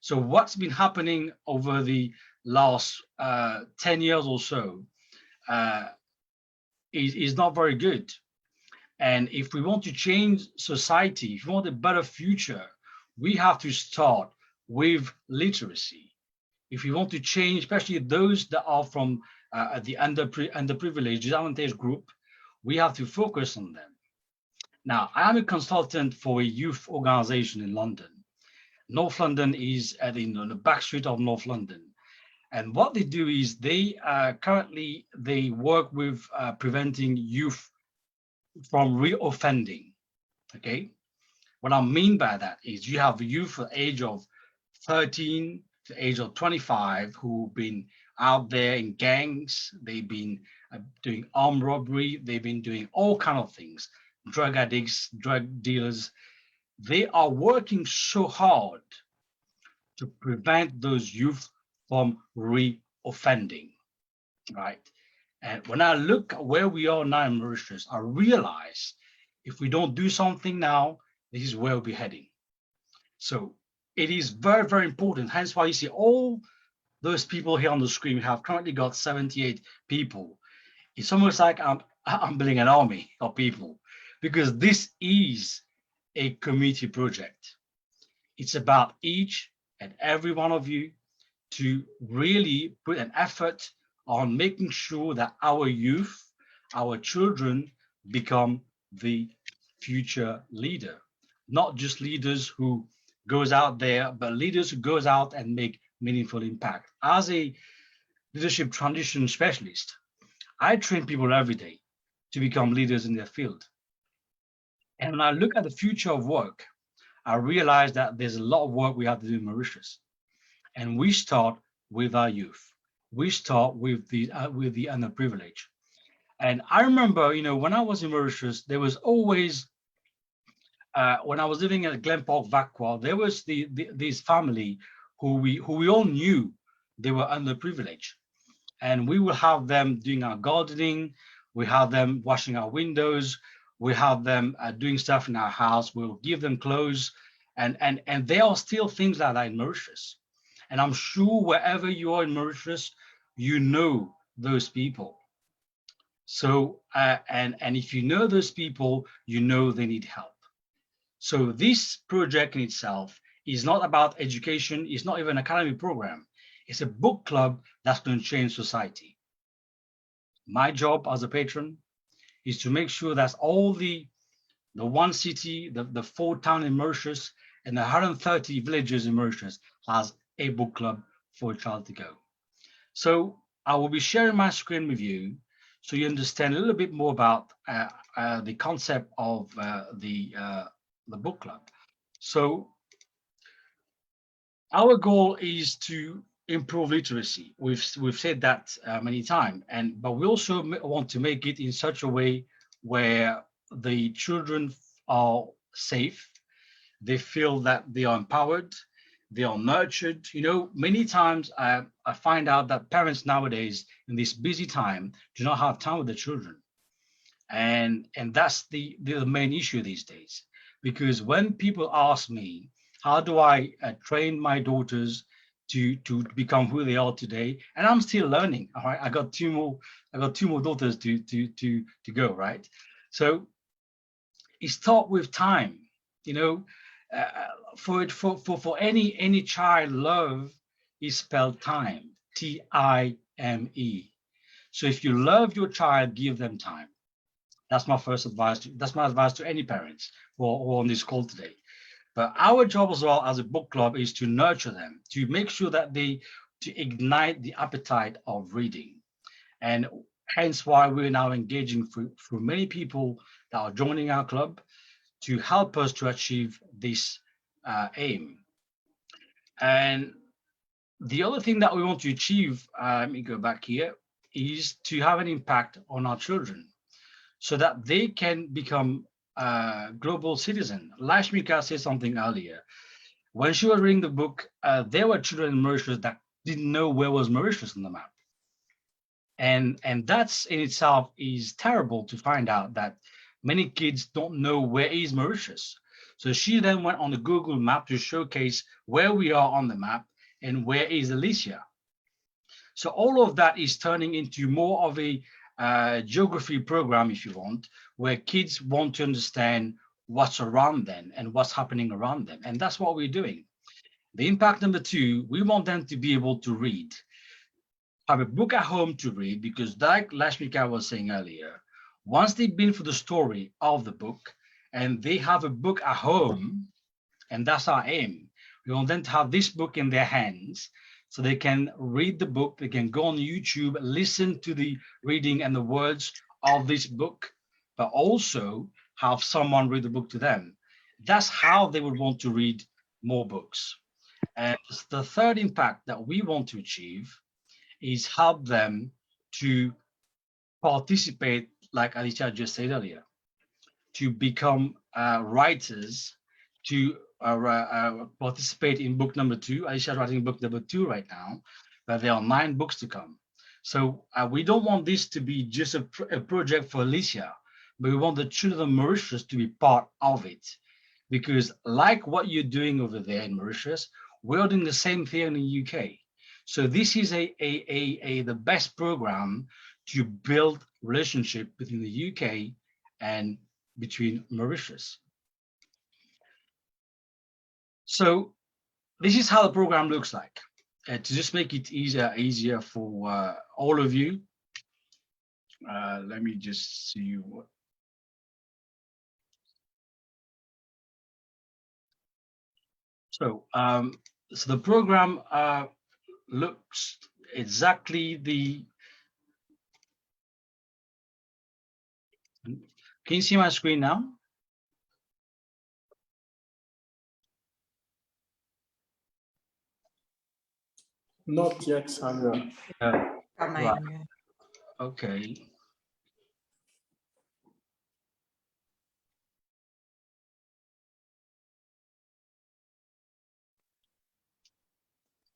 So what's been happening over the last 10 years or so is not very good. And if we want to change society, if we want a better future, we have to start with literacy. If we want to change, especially those that are from the underprivileged, disadvantaged group, we have to focus on them. Now, I am a consultant for a youth organization in London. North London is at the back street of North London. And what they do is they currently work with preventing youth from reoffending. Okay, what I mean by that is you have youth at the age of 13 to the age of 25 who've been out there in gangs. They've been doing armed robbery. They've been doing all kinds of things. Drug addicts, drug dealers. They are working so hard to prevent those youth from reoffending, right? And when I look at where we are now in Mauritius, I realize if we don't do something now, this is where we'll be heading. So it is very, very important. Hence why you see all those people here on the screen. We have currently got 78 people. It's almost like I'm building an army of people, because this is a community project. It's about each and every one of you to really put an effort on making sure that our youth, our children, become the future leader. Not just leaders who goes out there, but leaders who goes out and make meaningful impact. As a leadership transition specialist, I train people every day to become leaders in their field. And when I look at the future of work, I realize that there's a lot of work we have to do in Mauritius. And we start with our youth. We start with the underprivileged. And I remember, when I was in Mauritius, there was always, when I was living at Glen Park, Vacqua, there was this family who we all knew they were underprivileged. And we will have them doing our gardening. We have them washing our windows. We have them doing stuff in our house. We'll give them clothes. And there are still things like that in Mauritius. And I'm sure wherever you are in Mauritius, you know those people. So, and if you know those people, you know they need help. So this project in itself is not about education. It's not even an academic program. It's a book club that's going to change society. My job as a patron is to make sure that all the one city, the 4 towns in Mauritius, and the 130 villages in Mauritius has a book club for a child to go. So I will be sharing my screen with you so you understand a little bit more about the concept of the book club. So our goal is to improve literacy. We've said that many times, but we also want to make it in such a way where the children are safe. They feel that they are empowered, they are nurtured. Many times I find out that parents nowadays in this busy time do not have time with the children. And that's the main issue these days. Because when people ask me, how do I train my daughters to become who they are today? And I'm still learning. All right, I got two more daughters to go, right? So it starts with time. For any child, love is spelled time, T-I-M-E. So if you love your child, give them time. That's my first advice. That's my advice to any parents who are on this call today. But our job as well as a book club is to nurture them, to make sure that to ignite the appetite of reading. And hence why we're now engaging through many people that are joining our club to help us to achieve this aim. And the other thing that we want to achieve, let me go back here, is to have an impact on our children so that they can become global citizen. Laismika said something earlier. When she was reading the book, there were children in Mauritius that didn't know where was Mauritius on the map. And that's in itself is terrible to find out that many kids don't know where is Mauritius. So she then went on the Google map to showcase where we are on the map and where is Alicia. So all of that is turning into more of a geography program, if you want, where kids want to understand what's around them and what's happening around them. And that's what we're doing. The impact number 2, we want them to be able to read, have a book at home to read, because like Laismika was saying earlier, once they've been through the story of the book and they have a book at home, and that's our aim, we want them to have this book in their hands so they can read the book, they can go on YouTube, listen to the reading and the words of this book, but also have someone read the book to them. That's how they would want to read more books. And the third impact that we want to achieve is help them to participate, like Alicia just said earlier, to become writers, to participate in book number 2. Alicia is writing book number 2 right now, but there are 9 books to come. So we don't want this to be just a project for Alicia, but we want the children of Mauritius to be part of it. Because like what you're doing over there in Mauritius, we're doing the same thing in the UK. So this is the best program to build relationship between the UK and between Mauritius. So this is how the program looks like. To just make it easier for all of you. Let me just see what. So, so the program looks exactly the. Can you see my screen now? Not yet, Sandra. Right. Okay.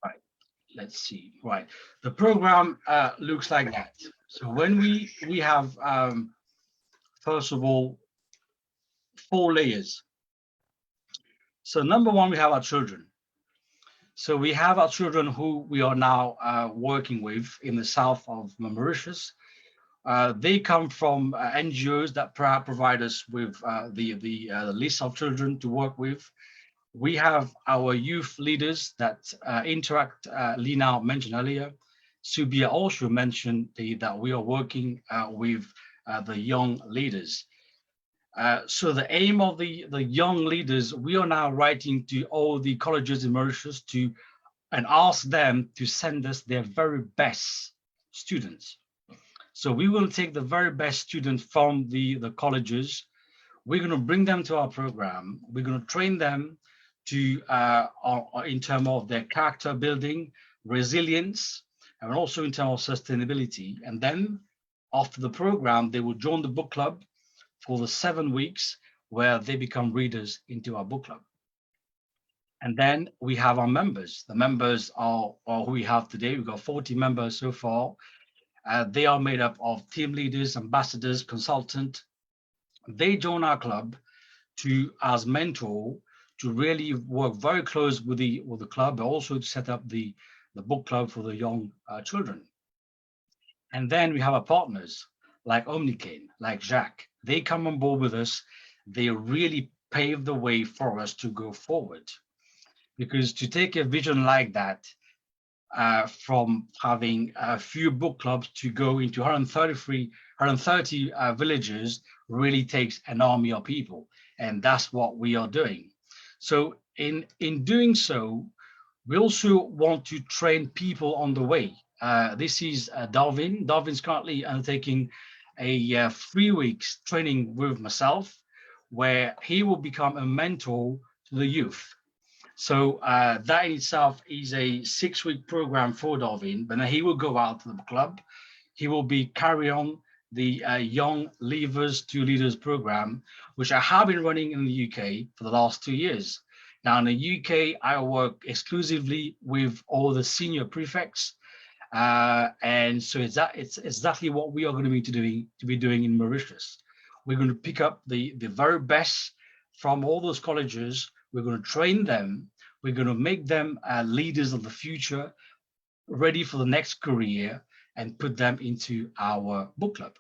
Right. Let's see. Right. The program looks like that. So when we have first of all 4 layers. So number 1, we have our children. So we have our children who we are now working with in the south of Mauritius. They come from NGOs that provide us with the list of children to work with. We have our youth leaders that interact. Leena mentioned earlier. Subheer also mentioned that we are working with the young leaders. So the aim of the young leaders, we are now writing to all the colleges in Mauritius and ask them to send us their very best students. So we will take the very best students from the colleges. We're going to bring them to our program. We're going to train them to in terms of their character building, resilience, and also in terms of sustainability. And then after the program, they will join the book club for the 7 weeks where they become readers into our book club. And then we have our members. The members are who we have today. We've got 40 members so far. They are made up of team leaders, ambassadors, consultants. They join our club as mentor to really work very close with the club, but also to set up the book club for the young children. And then we have our partners like Omnicane, like Jacques. They come on board with us. They really pave the way for us to go forward. Because to take a vision like that, from having a few book clubs to go into 130 villages really takes an army of people. And that's what we are doing. So in doing so, we also want to train people on the way. This is Darwin. Darwin's currently undertaking a 3 weeks training with myself, where he will become a mentor to the youth. So that in itself is a 6-week program for Darwin, but then he will go out to the club. He will be carry on the Young Leavers to Leaders program, which I have been running in the UK for the last 2 years. Now in the UK, I work exclusively with all the senior prefects. And so it's exactly what we are going to be doing in Mauritius. We're going to pick up the very best from all those colleges. We're going to train them. We're going to make them leaders of the future, ready for the next career, and put them into our book club.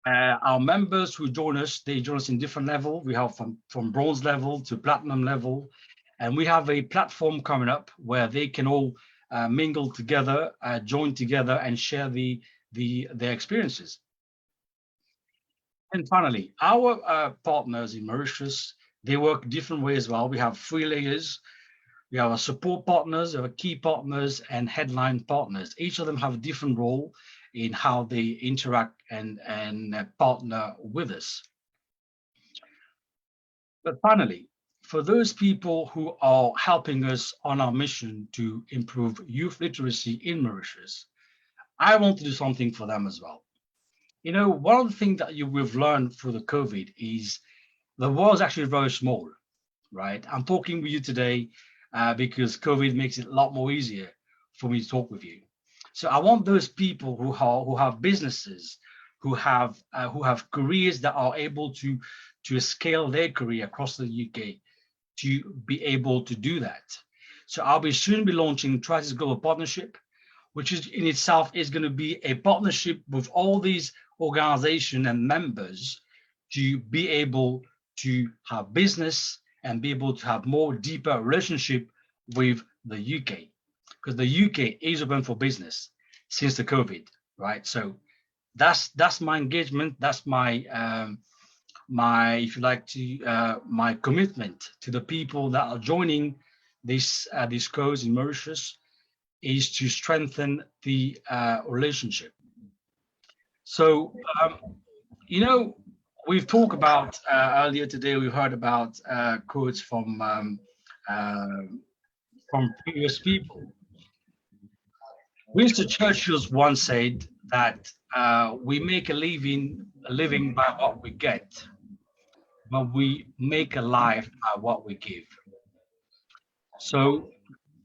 Our members who join us, they join us in different level. We have from bronze level to platinum level. And we have a platform coming up where they can all mingle together, join together, and share their experiences. And finally, our partners in Mauritius, they work different ways as well. We have 3 layers. We have our support partners, our key partners, and headline partners. Each of them have a different role in how they interact and partner with us. But finally, for those people who are helping us on our mission to improve youth literacy in Mauritius, I want to do something for them as well. You know, one of the things that we've learned through the COVID is the world is actually very small, right? I'm talking with you today because COVID makes it a lot more easier for me to talk with you. So I want those people who have businesses, who have careers that are able to scale their career across the UK, to be able to do that. So I'll be soon launching TriAtis Global Partnership, which is in itself is going to be a partnership with all these organizations and members to be able to have business and be able to have more deeper relationship with the UK, because the UK is open for business since the COVID, right? So that's my engagement. That's my if you like to my commitment to the people that are joining this cause in Mauritius, is to strengthen the relationship. So you know, we've talked about earlier today. We heard about quotes from previous people. Winston Churchill once said that we make a living by what we get, but we make a life by what we give. So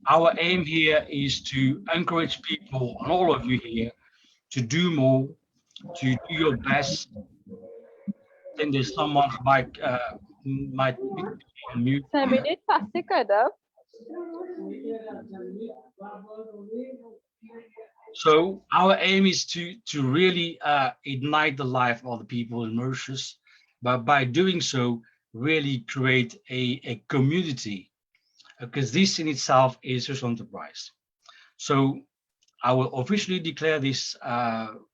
our aim here is to encourage people, and all of you here, to do more, to do your best. I think there's someone who might be on mute. So our aim is to really ignite the life of the people in Mauritius, but by doing so, really create a community, because this in itself is social enterprise. So I will officially declare this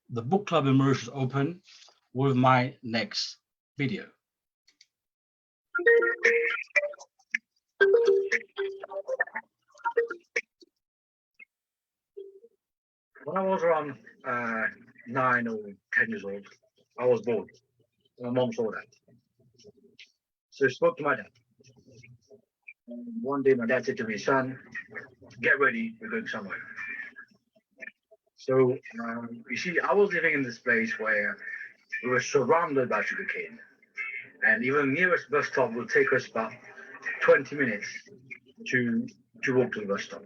the book club in Mauritius open with my next video. When I was around 9 or 10 years old, I was bored. My mom saw that. So she spoke to my dad. And one day my dad said to me, "Son, get ready, we're going somewhere." So you see, I was living in this place where we were surrounded by sugarcane. And even the nearest bus stop will take us about 20 minutes to walk to the bus stop.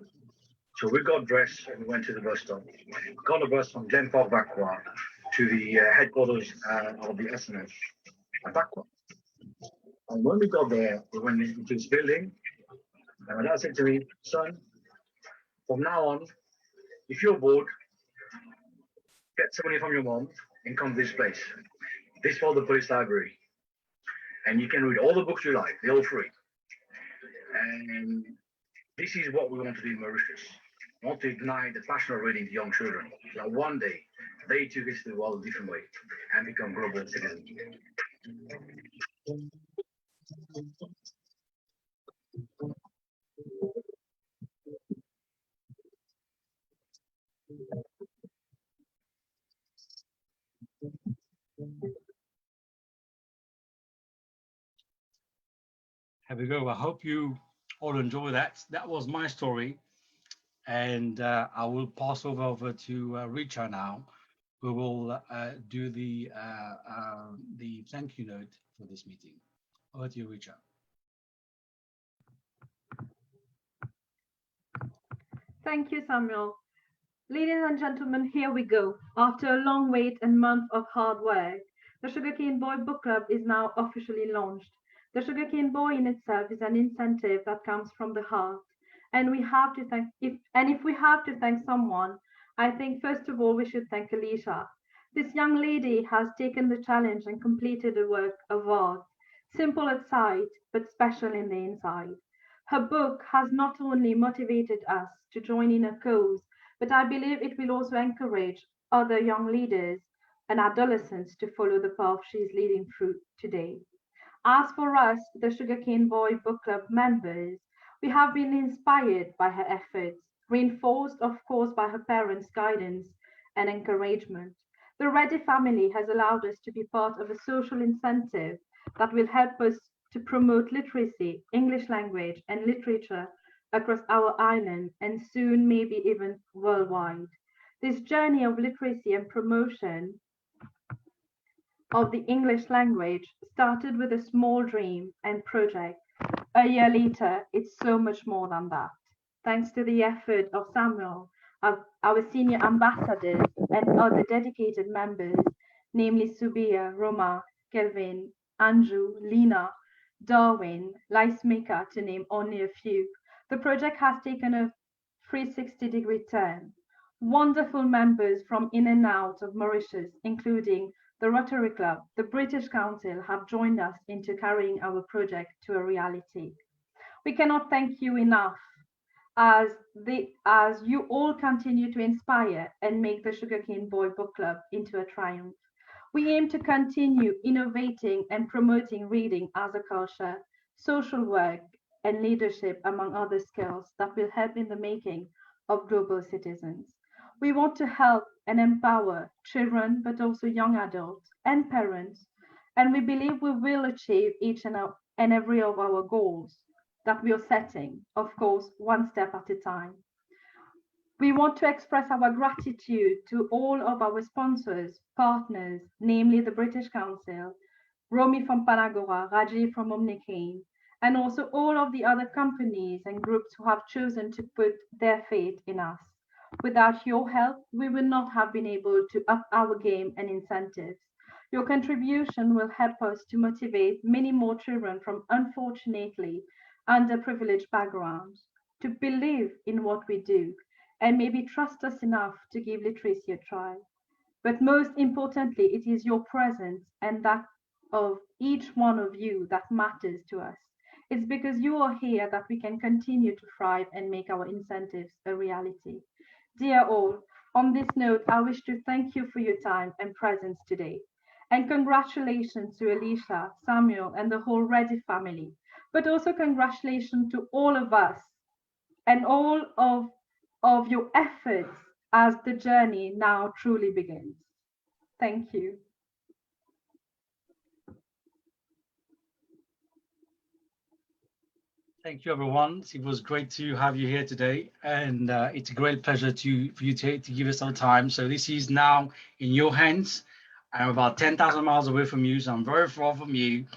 So we got dressed and we went to the bus stop. We got a bus from Glen Park Bakwa to the headquarters of the SNF at Bakwa. And when we got there, we went into this building, and my dad said to me, "Son, from now on, if you're bored, get some money from your mom and come to this place. This is the police library. And you can read all the books you like, they're all free. And this is what we want to do in Mauritius. We want to ignite the passion of reading to young children, so that one day they too get to the world a different way and become global citizens." Here we go. I hope you all enjoy that. That was my story. And I will pass over to Richa now, who will do the thank you note for this meeting. Over to you, Richa. Thank you, Samuel. Ladies and gentlemen, here we go. After a long wait and month of hard work, The Sugarcane Boy Book Club is now officially launched. The Sugarcane Boy in itself is an incentive that comes from the heart. And we have to thank, if we have to thank someone, I think first of all we should thank Alicia. This young lady has taken the challenge and completed a work of art, simple at sight, but special in the inside. Her book has not only motivated us to join in a cause, but I believe it will also encourage other young leaders and adolescents to follow the path she is leading through today. As for us, the Sugarcane Boy Book Club members, we have been inspired by her efforts, reinforced, of course, by her parents' guidance and encouragement. The Reddy family has allowed us to be part of a social incentive that will help us to promote literacy, English language, and literature across our island and soon maybe even worldwide. This journey of literacy and promotion of the English language started with a small dream and project. A year later, it's so much more than that. Thanks to the effort of Samuel, our senior ambassadors, and other dedicated members, namely Subheer, Roma, Kelvin, Andrew, Leena, Darwin, Laismika, to name only a few, the project has taken a 360-degree turn. Wonderful members from in and out of Mauritius, including the Rotary Club, the British Council, have joined us into carrying our project to a reality. We cannot thank you enough as you all continue to inspire and make the Sugarcane Boy Book Club into a triumph. We aim to continue innovating and promoting reading as a culture, social work, and leadership, among other skills that will help in the making of global citizens. We want to help and empower children, but also young adults and parents, and we believe we will achieve each and every of our goals that we are setting, of course, one step at a time. We want to express our gratitude to all of our sponsors, partners, namely the British Council, Romy from Panagora, Raji from Omnicane, and also all of the other companies and groups who have chosen to put their faith in us. Without your help, we would not have been able to up our game and incentives. Your contribution will help us to motivate many more children from unfortunately underprivileged backgrounds to believe in what we do and maybe trust us enough to give literacy a try. But most importantly, it is your presence and that of each one of you that matters to us. It's because you are here that we can continue to thrive and make our incentives a reality. Dear all, on this note, I wish to thank you for your time and presence today. And congratulations to Alicia, Samuel, and the whole Reddy family. But also congratulations to all of us and all of your efforts as the journey now truly begins. Thank you. Thank you, everyone. It was great to have you here today, and it's a great pleasure for you to give us some time. So this is now in your hands. I'm about 10,000 miles away from you, so I'm very far from you.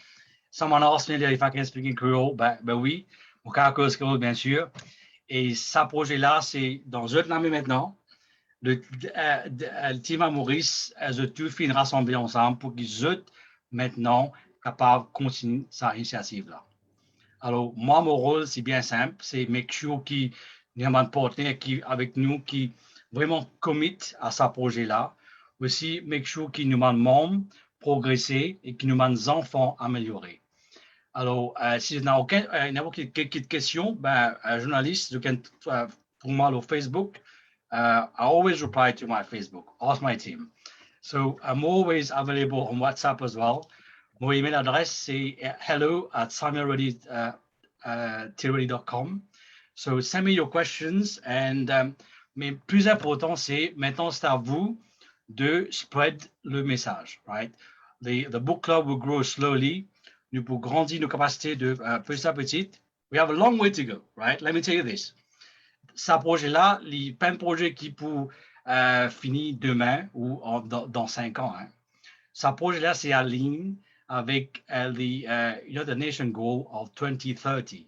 Someone asked me if I can speak in Creole. Ben oui, mon caractère Creole, bien sûr. Et ce projet-là, c'est dans une année maintenant. Le team à Maurice, elles tout fait rassembler ensemble pour qu'ils soient maintenant capables de continuer sa initiative-là. Alors, moi, mon rôle, c'est bien simple, c'est make sure qu'il y a un partenaire qui avec nous qui vraiment commit à ce projet-là. Aussi, make sure qu'il nous mène membres progresser et qu'il nous mène enfants améliorer. Alors, si vous n'avez quelques questions, ben, un journaliste, pour moi, sur Facebook, I always reply to my Facebook, ask my team. So, I'm always available on WhatsApp as well. Mon email adresse, c'est hello@samuelreddy.com. So send me your questions. Mais plus important, c'est maintenant, c'est à vous de spread le message, right? The book club will grow slowly. Nous pouvons grandir nos capacités de petit à petit. We have a long way to go, right? Let me tell you this. Ce projet-là, il n'y a pas un projet qui peut finir demain ou dans 5 ans. Hein. Ce projet-là, c'est en ligne avec the nation goal of 2030.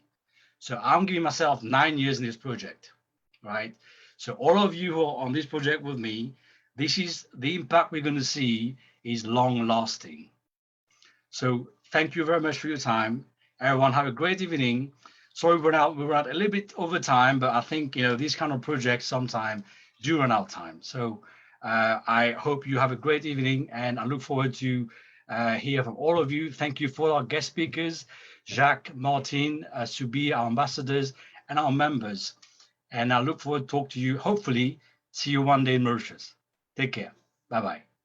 So I'm giving myself 9 years in this project, right? So all of you who are on this project with me, this is the impact we're going to see is long lasting. So thank you very much for your time. Everyone have a great evening. Sorry we ran a little bit over time, but I think these kind of projects sometimes do run out of time. So I hope you have a great evening, and I look forward to hear from all of you. Thank you for our guest speakers, Jacques, Martin, Subheer, our ambassadors, and our members. And I look forward to talk to you, hopefully see you one day in Mauritius. Take care. Bye-bye.